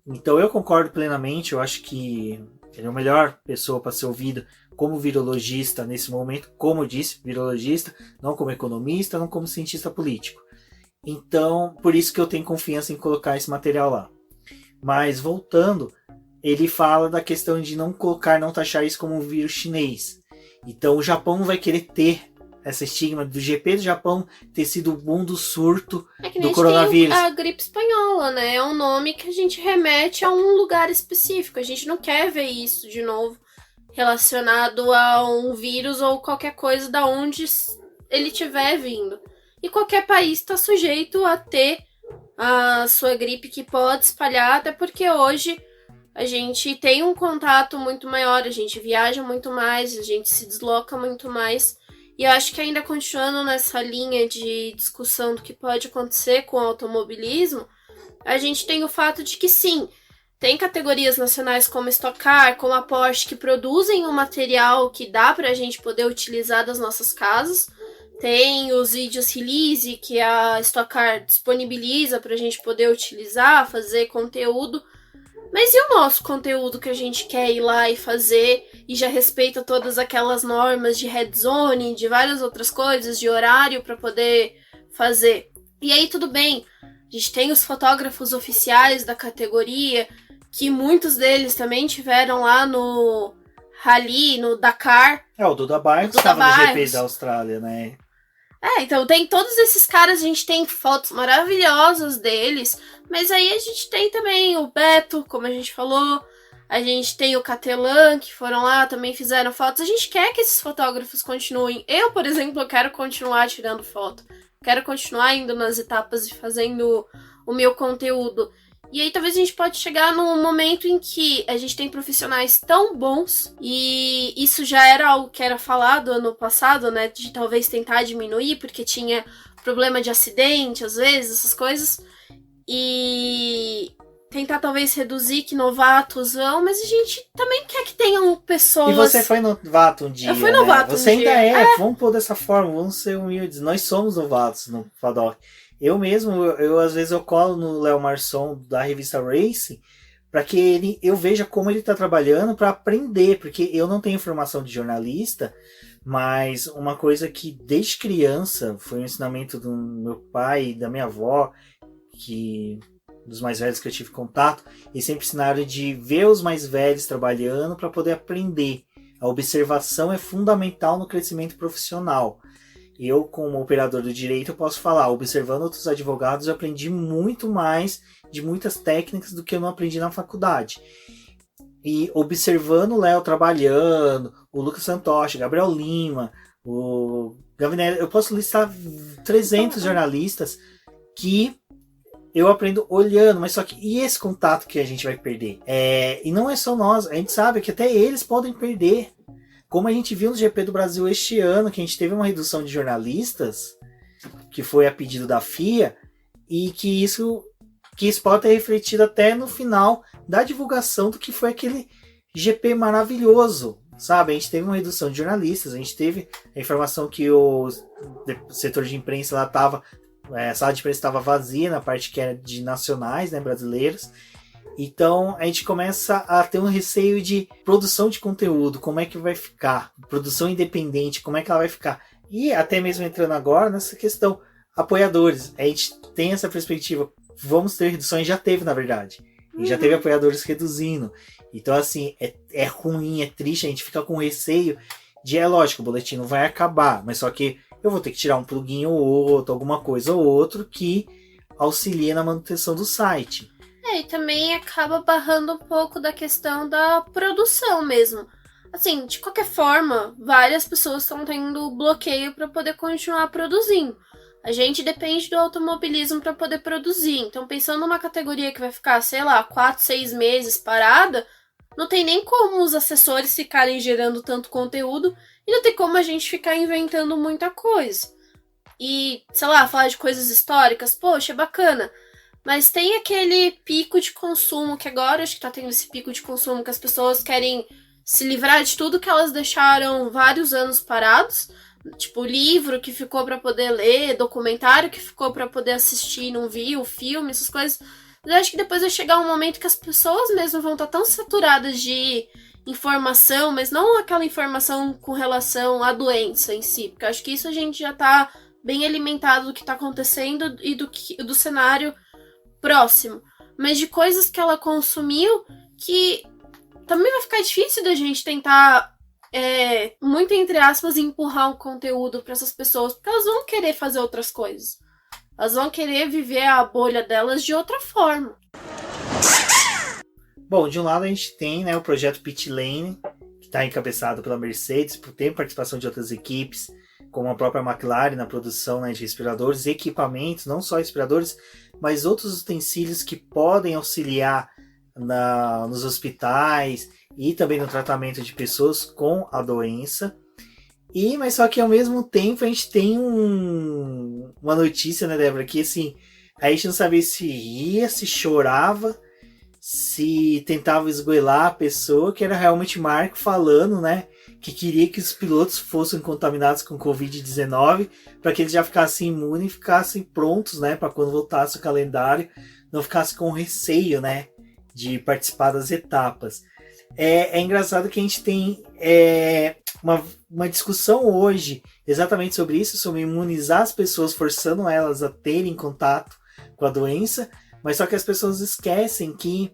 Então eu concordo plenamente, eu acho que ele é a melhor pessoa para ser ouvido como virologista nesse momento, como eu disse, virologista, não como economista, não como cientista político. Então, por isso que eu tenho confiança em colocar esse material lá. Mas voltando, ele fala da questão de não taxar isso como um vírus chinês. Então o Japão não vai querer ter essa estigma do GP do Japão ter sido o boom do surto do coronavírus. Tem a gripe espanhola, né? É um nome que a gente remete a um lugar específico. A gente não quer ver isso de novo relacionado a um vírus ou qualquer coisa da onde ele estiver vindo. E qualquer país está sujeito a ter a sua gripe que pode espalhar, até porque hoje a gente tem um contato muito maior, a gente viaja muito mais, a gente se desloca muito mais. E eu acho que ainda continuando nessa linha de discussão do que pode acontecer com o automobilismo, a gente tem o fato de que sim, tem categorias nacionais como a Stock Car, como a Porsche, que produzem um material que dá pra gente poder utilizar das nossas casas. Tem os vídeos release que a Stock Car disponibiliza pra gente poder utilizar, fazer conteúdo. Mas e o nosso conteúdo que a gente quer ir lá e fazer e já respeita todas aquelas normas de red zone, de várias outras coisas, de horário para poder fazer? E aí tudo bem, a gente tem os fotógrafos oficiais da categoria, que muitos deles também tiveram lá no Rally, no Dakar. O Duda Barros estava no GP da Austrália, né? Então tem todos esses caras, a gente tem fotos maravilhosas deles, mas aí a gente tem também o Beto, como a gente falou, a gente tem o Catelan, que foram lá, também fizeram fotos. A gente quer que esses fotógrafos continuem. Eu, por exemplo, quero continuar tirando foto, quero continuar indo nas etapas e fazendo o meu conteúdo. E aí talvez a gente pode chegar num momento em que a gente tem profissionais tão bons, e isso já era algo que era falado ano passado, né, de talvez tentar diminuir, porque tinha problema de acidente, às vezes, essas coisas, e tentar talvez reduzir que novatos vão, mas a gente também quer que tenham pessoas... E você foi novato um dia, Eu fui novato né? Você um ainda dia. Vamos pôr dessa forma, vamos ser humildes, nós somos novatos no paddock. Eu mesmo, às vezes eu colo no Léo Marçom da revista Race para que eu veja como ele está trabalhando para aprender, porque eu não tenho formação de jornalista, mas uma coisa que desde criança foi um ensinamento do meu pai e da minha avó, dos mais velhos que eu tive contato, eles sempre ensinaram de ver os mais velhos trabalhando para poder aprender. A observação é fundamental no crescimento profissional. Eu, como operador do direito, eu posso falar, observando outros advogados, eu aprendi muito mais de muitas técnicas do que eu não aprendi na faculdade. E observando o Léo trabalhando, o Lucas Santoshi, Gabriel Lima, o Gavinelli, eu posso listar 300 jornalistas que eu aprendo olhando, mas só que e esse contato que a gente vai perder? E não é só nós, a gente sabe que até eles podem perder. Como a gente viu no GP do Brasil este ano, que a gente teve uma redução de jornalistas, que foi a pedido da FIA, e que isso pode ter refletido até no final da divulgação do que foi aquele GP maravilhoso, sabe? A gente teve uma redução de jornalistas, a gente teve a informação que o setor de imprensa lá estava A sala de imprensa estava vazia na parte que era de nacionais, né, brasileiros. Então a gente começa a ter um receio de produção de conteúdo, como é que vai ficar, produção independente, como é que ela vai ficar. E até mesmo entrando agora nessa questão, apoiadores, a gente tem essa perspectiva, vamos ter reduções, já teve na verdade, e já teve apoiadores reduzindo. Então assim, é ruim, é triste, a gente fica com receio de, é lógico, o boletim não vai acabar, mas só que eu vou ter que tirar um pluguinho ou outro, alguma coisa ou outro que auxilie na manutenção do site. E também acaba barrando um pouco da questão da produção mesmo. Assim, de qualquer forma, várias pessoas estão tendo bloqueio para poder continuar produzindo. A gente depende do automobilismo para poder produzir. Então, pensando numa categoria que vai ficar, sei lá, 4, 6 meses parada, não tem nem como os assessores ficarem gerando tanto conteúdo e não tem como a gente ficar inventando muita coisa. E, sei lá, falar de coisas históricas, poxa, é bacana. Mas tem aquele pico de consumo, que agora acho que tá tendo esse pico de consumo, que as pessoas querem se livrar de tudo que elas deixaram vários anos parados. Tipo, livro que ficou pra poder ler, documentário que ficou pra poder assistir e não viu, filme, essas coisas. Mas eu acho que depois vai chegar um momento que as pessoas mesmo vão estar tão saturadas de informação, mas não aquela informação com relação à doença em si. Porque eu acho que isso a gente já tá bem alimentado do que tá acontecendo e do cenário próximo, mas de coisas que ela consumiu que também vai ficar difícil da gente tentar, muito entre aspas, empurrar um conteúdo para essas pessoas, porque elas vão querer fazer outras coisas. Elas vão querer viver a bolha delas de outra forma. Bom, de um lado a gente tem, né, o projeto Pit Lane, que está encabeçado pela Mercedes, tem participação de outras equipes, como a própria McLaren na produção, né, de respiradores, equipamentos, não só respiradores, mas outros utensílios que podem auxiliar nos hospitais e também no tratamento de pessoas com a doença. Mas só que ao mesmo tempo a gente tem uma notícia, né, Débora, que assim, a gente não sabia se ria, se chorava, se tentava esgoelar a pessoa, que era realmente Marco falando, né, que queria que os pilotos fossem contaminados com Covid-19 para que eles já ficassem imunes e ficassem prontos, né, para quando voltasse o calendário, não ficasse com receio, né, de participar das etapas. É engraçado que a gente tem uma discussão hoje exatamente sobre isso, sobre imunizar as pessoas, forçando elas a terem contato com a doença, mas só que as pessoas esquecem que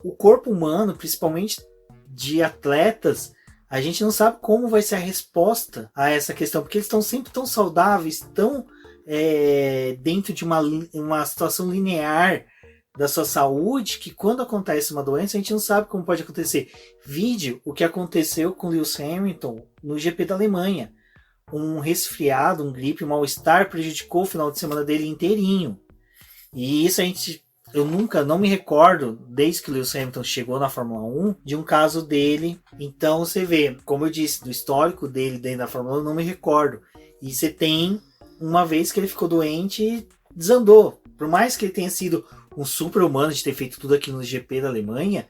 o corpo humano, principalmente de atletas, a gente não sabe como vai ser a resposta a essa questão, porque eles estão sempre tão saudáveis, tão dentro de uma situação linear da sua saúde, que quando acontece uma doença, a gente não sabe como pode acontecer. Vídeo o que aconteceu com Lewis Hamilton no GP da Alemanha. Um resfriado, um gripe, um mal-estar prejudicou o final de semana dele inteirinho. E isso eu nunca, não me recordo, desde que o Lewis Hamilton chegou na Fórmula 1, de um caso dele. Então você vê, como eu disse, do histórico dele dentro da Fórmula 1, eu não me recordo. E você tem uma vez que ele ficou doente e desandou. Por mais que ele tenha sido um super-humano de ter feito tudo aquilo no GP da Alemanha,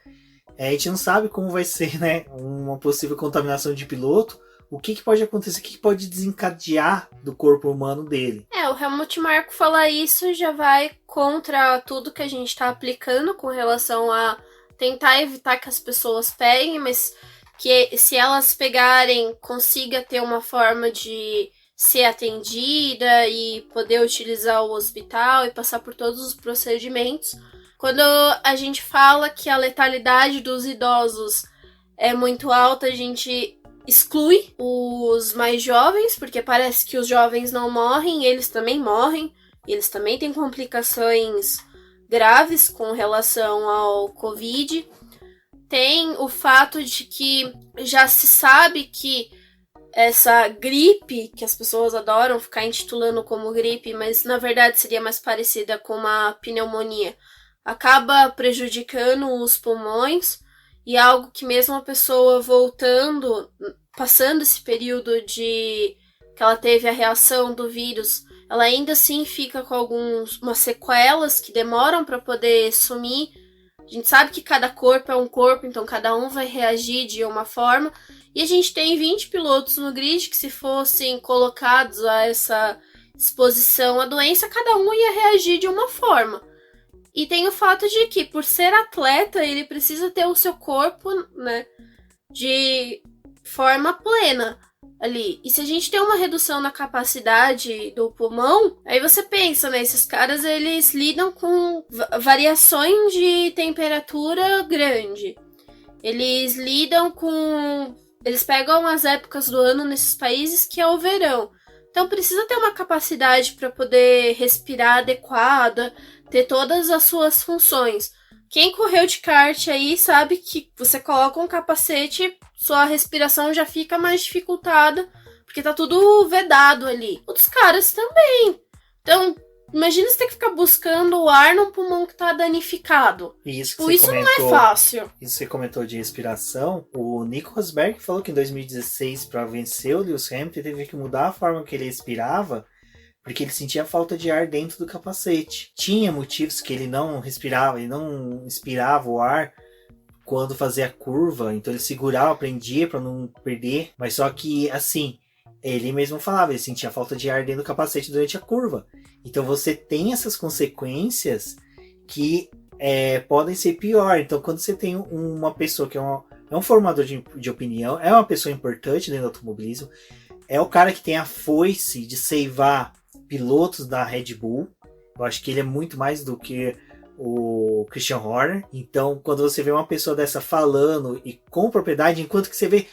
a gente não sabe como vai ser, né, uma possível contaminação de piloto, o que pode acontecer, o que pode desencadear do corpo humano dele. O Helmut Marko falar isso já vai contra tudo que a gente está aplicando com relação a tentar evitar que as pessoas peguem, mas que se elas pegarem, consiga ter uma forma de ser atendida e poder utilizar o hospital e passar por todos os procedimentos. Quando a gente fala que a letalidade dos idosos é muito alta, a gente exclui os mais jovens, porque parece que os jovens não morrem, eles também morrem, eles também têm complicações graves com relação ao Covid. Tem o fato de que já se sabe que essa gripe, que as pessoas adoram ficar intitulando como gripe, mas na verdade seria mais parecida com uma pneumonia, acaba prejudicando os pulmões, e algo que mesmo a pessoa voltando, passando esse período de que ela teve a reação do vírus, ela ainda assim fica com umas sequelas que demoram para poder sumir. A gente sabe que cada corpo é um corpo, então cada um vai reagir de uma forma. E a gente tem 20 pilotos no grid que, se fossem colocados a essa exposição à doença, cada um ia reagir de uma forma. E tem o fato de que, por ser atleta, ele precisa ter o seu corpo, né, de forma plena ali. E se a gente tem uma redução na capacidade do pulmão, aí você pensa, né, esses caras, eles lidam com variações de temperatura grande. Eles lidam com... Eles pegam as épocas do ano nesses países que é o verão. Então precisa ter uma capacidade para poder respirar adequada, ter todas as suas funções. Quem correu de kart aí sabe que você coloca um capacete, sua respiração já fica mais dificultada, porque tá tudo vedado ali. Outros caras também. Então, imagina você ter que ficar buscando o ar num pulmão que tá danificado. Isso não é fácil. Isso que você comentou de respiração. O Nico Rosberg falou que em 2016, para vencer o Lewis Hamilton, teve que mudar a forma que ele respirava, porque ele sentia falta de ar dentro do capacete. Tinha motivos que ele não respirava, ele não inspirava o ar quando fazia a curva, então ele segurava, prendia para não perder, mas só que, assim, ele mesmo falava, ele sentia falta de ar dentro do capacete durante a curva. Então você tem essas consequências que podem ser pior. Então quando você tem uma pessoa que é um formador de opinião, é uma pessoa importante dentro do automobilismo, é o cara que tem a foice de ceivar pilotos da Red Bull. Eu acho que ele é muito mais do que o Christian Horner. Então, quando você vê uma pessoa dessa falando e com propriedade, enquanto que você vê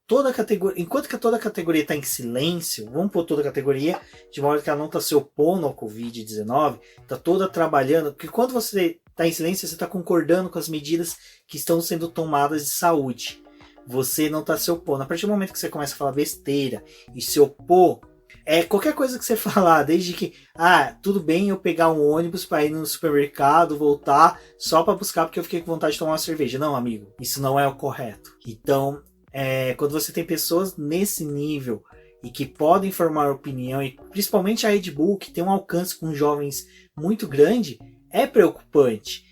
toda a categoria, enquanto que toda a categoria está em silêncio, vamos pôr toda a categoria de modo que ela não está se opondo ao Covid-19, está toda trabalhando, porque quando você está em silêncio, você está concordando com as medidas que estão sendo tomadas de saúde. Você não está se opondo. A partir do momento que você começa a falar besteira e se opor, qualquer coisa que você falar, desde que, tudo bem eu pegar um ônibus para ir no supermercado, voltar, só para buscar porque eu fiquei com vontade de tomar uma cerveja. Não, amigo, isso não é o correto. Então, quando você tem pessoas nesse nível e que podem formar opinião, e principalmente a Red Bull, que tem um alcance com jovens muito grande, é preocupante.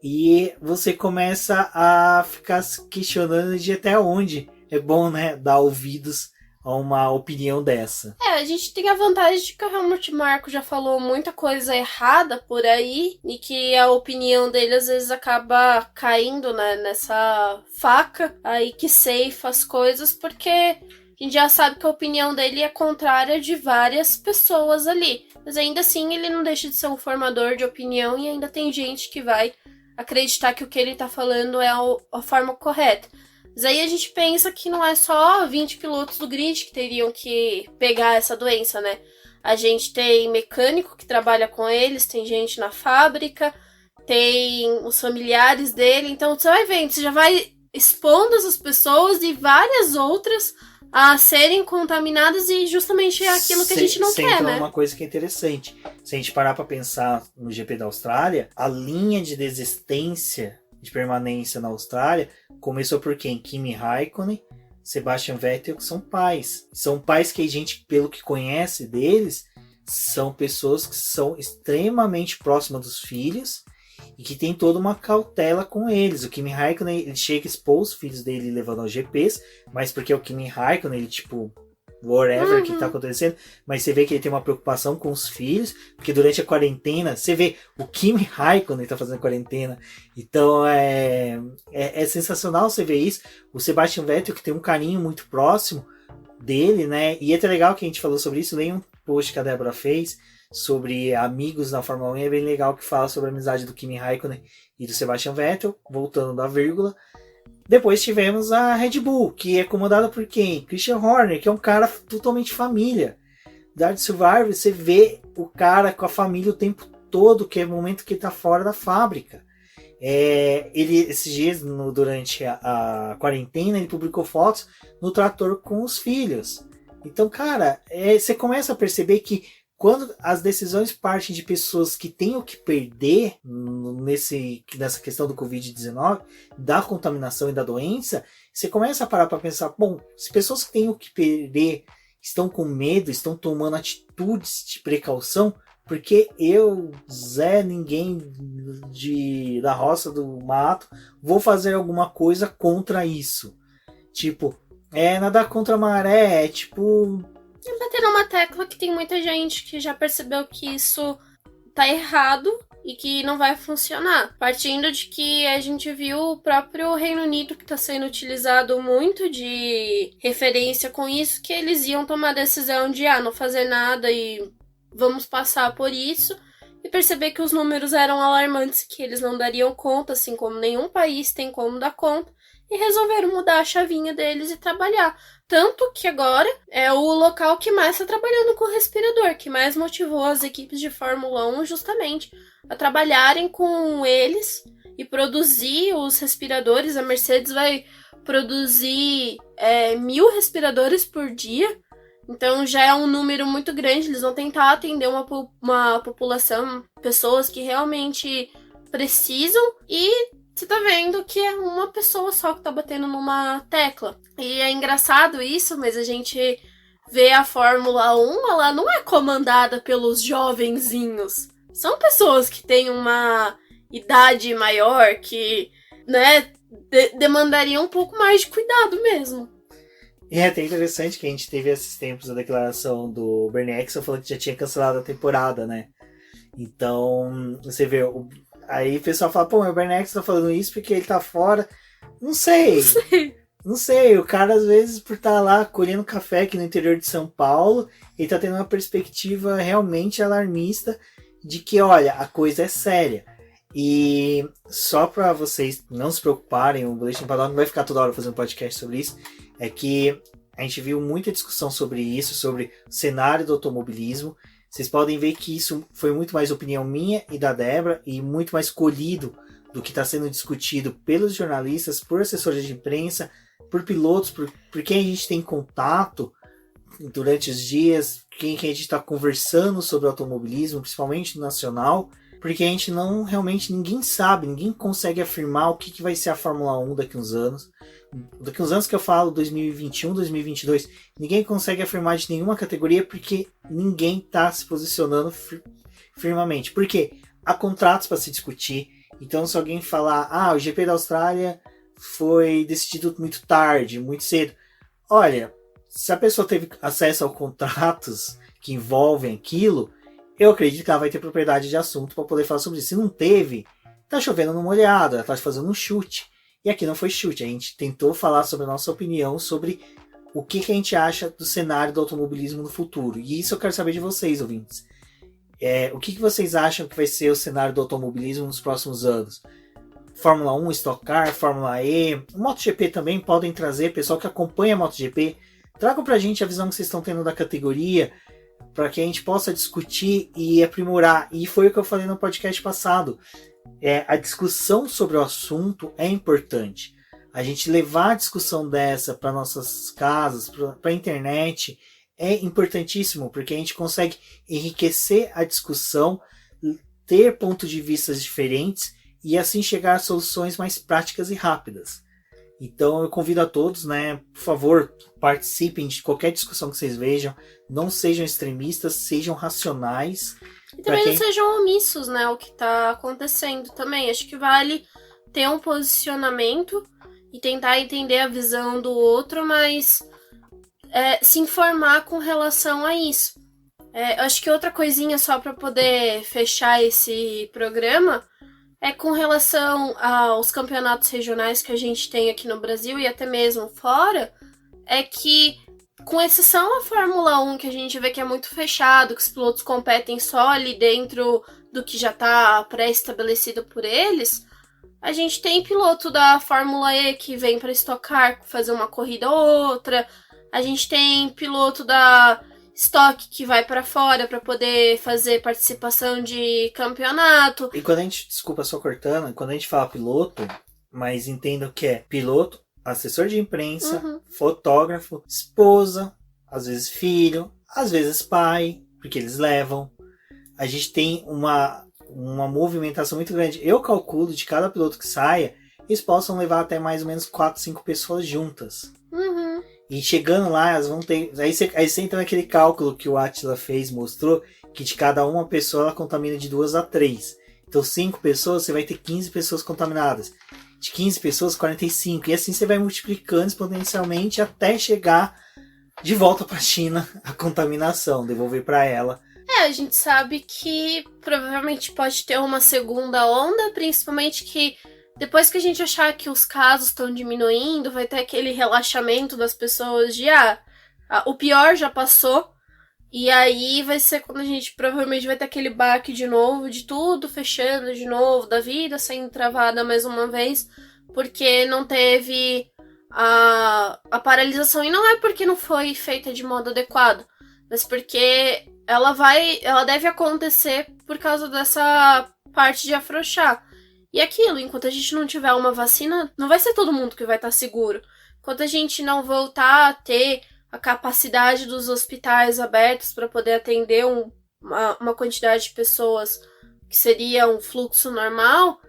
E você começa a ficar se questionando de até onde é bom, né, dar ouvidos a uma opinião dessa. A gente tem a vantagem de que o Helmut Marko já falou muita coisa errada por aí e que a opinião dele às vezes acaba caindo, né, nessa faca aí que ceifa as coisas, porque a gente já sabe que a opinião dele é contrária de várias pessoas ali. Mas ainda assim ele não deixa de ser um formador de opinião e ainda tem gente que vai acreditar que o que ele tá falando é a forma correta. Mas aí a gente pensa que não é só 20 pilotos do grid que teriam que pegar essa doença, né? A gente tem mecânico que trabalha com eles, tem gente na fábrica, tem os familiares dele. Então você vai vendo, você já vai expondo essas pessoas e várias outras a serem contaminadas e justamente é aquilo que a gente não quer, né? Uma coisa que é interessante. Se a gente parar para pensar no GP da Austrália, a linha de desistência de permanência na Austrália começou por quem? Kimi Raikkonen, Sebastian Vettel, que são pais. São pais que a gente, pelo que conhece deles, são pessoas que são extremamente próximas dos filhos e que tem toda uma cautela com eles. O Kimi Raikkonen, ele chega a expor os filhos dele levando aos GPs, mas porque o Kimi Raikkonen, ele tipo, whatever que tá acontecendo, mas você vê que ele tem uma preocupação com os filhos, porque durante a quarentena, você vê o Kimi Raikkonen tá fazendo quarentena, então é sensacional você ver isso. O Sebastian Vettel, que tem um carinho muito próximo dele, né, e é até legal que a gente falou sobre isso, leia um post que a Débora fez sobre amigos na Fórmula 1, é bem legal que fala sobre a amizade do Kimi Raikkonen e do Sebastian Vettel, voltando da vírgula. Depois tivemos a Red Bull, que é comandada por quem? Christian Horner, que é um cara totalmente família. Drive to Survive, você vê o cara com a família o tempo todo, que é o momento que ele tá fora da fábrica. Ele, esses dias, durante a quarentena, ele publicou fotos no trator com os filhos. Então, cara, você começa a perceber que quando as decisões partem de pessoas que têm o que perder nessa questão do Covid-19, da contaminação e da doença, você começa a parar para pensar, bom, se pessoas que têm o que perder estão com medo, estão tomando atitudes de precaução, porque eu, Zé, ninguém da roça do mato, vou fazer alguma coisa contra isso. Tipo, nadar contra a maré, tipo... E bater numa tecla que tem muita gente que já percebeu que isso tá errado e que não vai funcionar. Partindo de que a gente viu o próprio Reino Unido, que está sendo utilizado muito de referência com isso, que eles iam tomar a decisão de não fazer nada e vamos passar por isso, e perceber que os números eram alarmantes, que eles não dariam conta, assim como nenhum país tem como dar conta, e resolveram mudar a chavinha deles e trabalhar. Tanto que agora é o local que mais está trabalhando com respirador, que mais motivou as equipes de Fórmula 1 justamente a trabalharem com eles e produzir os respiradores. A Mercedes vai produzir 1.000 respiradores por dia, então já é um número muito grande. Eles vão tentar atender uma população, pessoas que realmente precisam, e você tá vendo que é uma pessoa só que tá batendo numa tecla. E é engraçado isso, mas a gente vê a Fórmula 1, ela não é comandada pelos jovenzinhos. São pessoas que têm uma idade maior, que, né, demandariam um pouco mais de cuidado mesmo. E é até interessante que a gente teve esses tempos a declaração do Bernie Ecclestone falando que já tinha cancelado a temporada, né? Então, você vê... Aí o pessoal fala, pô, mas o Bernie Ecclestone tá falando isso porque ele tá fora. Não sei. O cara, às vezes, por estar lá colhendo café aqui no interior de São Paulo, ele tá tendo uma perspectiva realmente alarmista de que, olha, a coisa é séria. E só para vocês não se preocuparem, o Boletim Paddock não vai ficar toda hora fazendo podcast sobre isso, é que a gente viu muita discussão sobre isso, sobre o cenário do automobilismo. Vocês podem ver que isso foi muito mais opinião minha e da Débora, e muito mais colhido do que está sendo discutido pelos jornalistas, por assessores de imprensa, por pilotos, por quem a gente tem contato durante os dias, quem a gente está conversando sobre automobilismo, principalmente no nacional, porque a gente não, realmente, ninguém sabe, ninguém consegue afirmar o que vai ser a Fórmula 1 daqui a uns anos. Daqui a uns anos que eu falo, 2021, 2022, ninguém consegue afirmar de nenhuma categoria porque ninguém está se posicionando firmemente. Porque há contratos para se discutir, então se alguém falar, o GP da Austrália foi decidido muito tarde, muito cedo. Olha, se a pessoa teve acesso a contratos que envolvem aquilo, eu acredito que ela vai ter propriedade de assunto para poder falar sobre isso. Se não teve, tá chovendo no molhado, ela tá fazendo um chute. E aqui não foi chute, a gente tentou falar sobre a nossa opinião sobre o que a gente acha do cenário do automobilismo no futuro. E isso eu quero saber de vocês, ouvintes. O que vocês acham que vai ser o cenário do automobilismo nos próximos anos? Fórmula 1, Stock Car, Fórmula E, MotoGP também podem trazer, pessoal que acompanha a MotoGP, tragam pra gente a visão que vocês estão tendo da categoria, para que a gente possa discutir e aprimorar. E foi o que eu falei no podcast passado. A discussão sobre o assunto é importante. A gente levar a discussão dessa para nossas casas, para a internet, é importantíssimo, porque a gente consegue enriquecer a discussão, ter pontos de vista diferentes e assim chegar a soluções mais práticas e rápidas. Então eu convido a todos, né, por favor, participem de qualquer discussão que vocês vejam, não sejam extremistas, sejam racionais. E também não sejam omissos, né, o que está acontecendo também. Acho que vale ter um posicionamento e tentar entender a visão do outro, mas se informar com relação a isso. Acho que outra coisinha só para poder fechar esse programa é com relação aos campeonatos regionais que a gente tem aqui no Brasil e até mesmo fora, é que, com exceção à Fórmula 1, que a gente vê que é muito fechado, que os pilotos competem só ali dentro do que já está pré-estabelecido por eles, a gente tem piloto da Fórmula E que vem para Stock Car fazer uma corrida ou outra, a gente tem piloto da Stock que vai para fora para poder fazer participação de campeonato. E quando a gente, desculpa só cortando, quando a gente fala piloto, mas entenda o que é piloto, assessor de imprensa, fotógrafo, esposa, às vezes filho, às vezes pai, porque eles levam. A gente tem uma movimentação muito grande. Eu calculo de cada piloto que saia, eles possam levar até mais ou menos 4, 5 pessoas juntas. E chegando lá, elas vão ter... Aí você entra naquele cálculo que o Attila fez, mostrou, que de cada uma pessoa ela contamina de 2 a 3. Então 5 pessoas, você vai ter 15 pessoas contaminadas. De 15 pessoas, 45. E assim você vai multiplicando exponencialmente até chegar de volta para a China a contaminação, devolver para ela. A gente sabe que provavelmente pode ter uma segunda onda, principalmente que depois que a gente achar que os casos estão diminuindo, vai ter aquele relaxamento das pessoas de o pior já passou. E aí vai ser quando a gente provavelmente vai ter aquele baque de novo, de tudo fechando de novo, da vida sendo travada mais uma vez, porque não teve a paralisação. E não é porque não foi feita de modo adequado, mas porque ela deve acontecer por causa dessa parte de afrouxar. E aquilo, enquanto a gente não tiver uma vacina, não vai ser todo mundo que vai estar seguro. Enquanto a gente não voltar a ter a capacidade dos hospitais abertos para poder atender uma quantidade de pessoas que seria um fluxo normal,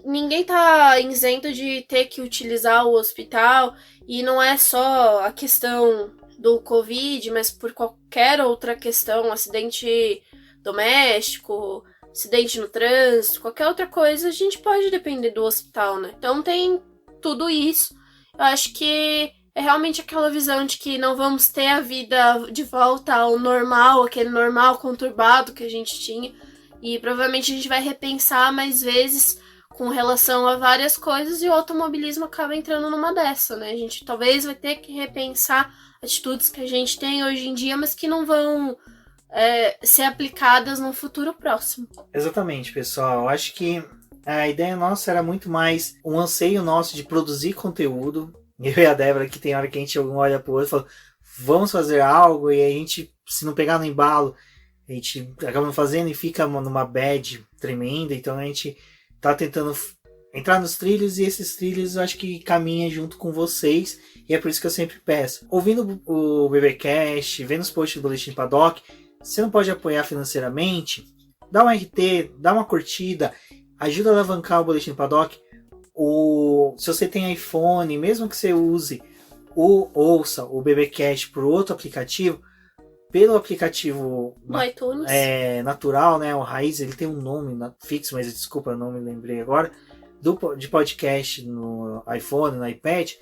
ninguém tá isento de ter que utilizar o hospital. E não é só a questão do Covid, mas por qualquer outra questão, acidente doméstico, acidente no trânsito, qualquer outra coisa, a gente pode depender do hospital, né? Então tem tudo isso. Eu acho que é realmente aquela visão de que não vamos ter a vida de volta ao normal, aquele normal conturbado que a gente tinha. E provavelmente a gente vai repensar mais vezes com relação a várias coisas e o automobilismo acaba entrando numa dessa, né? A gente talvez vai ter que repensar atitudes que a gente tem hoje em dia, mas que não vão ser aplicadas no futuro próximo. Exatamente, pessoal. Eu acho que a ideia nossa era muito mais um anseio nosso de produzir conteúdo. Eu e a Débora, que tem hora que a gente olha pro outro e fala, vamos fazer algo, e a gente, se não pegar no embalo, a gente acaba não fazendo e fica numa bad tremenda. Então a gente tá tentando entrar nos trilhos, e esses trilhos eu acho que caminha junto com vocês, e é por isso que eu sempre peço. Ouvindo o BBcast, vendo os posts do Boletim Paddock, você não pode apoiar financeiramente, dá um RT, dá uma curtida, ajuda a alavancar o Boletim Paddock. Se você tem iPhone, mesmo que você use ouça o BBcast por outro aplicativo, pelo aplicativo no iTunes. Natural, né? O Raiz, ele tem um nome fixo, mas desculpa, eu não me lembrei agora, de podcast no iPhone, no iPad.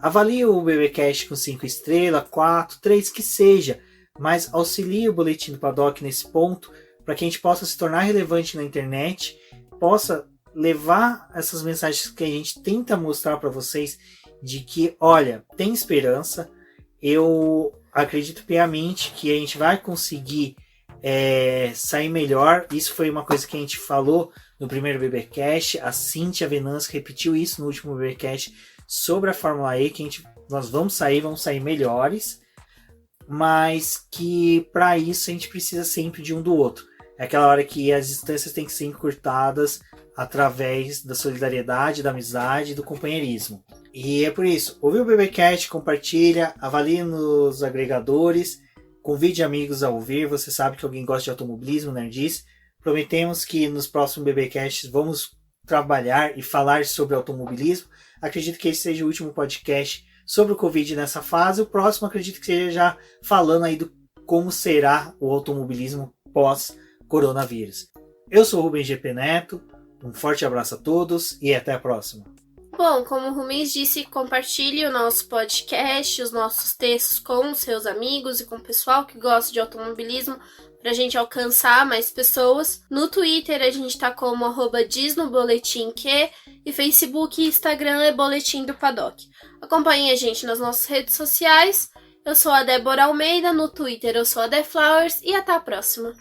Avalie o BBcast com 5 estrelas, 4, 3, que seja, mas auxilie o Boletim do Paddock nesse ponto, para que a gente possa se tornar relevante na internet, possa levar essas mensagens que a gente tenta mostrar para vocês, de que, olha, tem esperança. Eu acredito piamente que a gente vai conseguir sair melhor. Isso foi uma coisa que a gente falou no primeiro BBcast. A Cíntia Venâncio repetiu isso no último BBcast sobre a Fórmula E, que nós vamos sair melhores, mas que para isso a gente precisa sempre de um do outro. É aquela hora que as distâncias têm que ser encurtadas através da solidariedade, da amizade e do companheirismo. E é por isso, ouve o BBcast, compartilha, avalie nos agregadores, convide amigos a ouvir. Você sabe que alguém gosta de automobilismo, nerdice. Prometemos que nos próximos BBcasts vamos trabalhar e falar sobre automobilismo. Acredito que esse seja o último podcast sobre o Covid nessa fase. O próximo acredito que seja já falando aí do como será o automobilismo pós-coronavírus. Eu sou o Rubens GP Neto. Um forte abraço a todos e até a próxima. Bom, como o Rubens disse, compartilhe o nosso podcast, os nossos textos com seus amigos e com o pessoal que gosta de automobilismo, para a gente alcançar mais pessoas. No Twitter a gente tá como @diznoboletimq, e Facebook e Instagram é Boletim do Paddock. Acompanhe a gente nas nossas redes sociais. Eu sou a Débora Almeida, no Twitter eu sou a The Flowers, e até a próxima.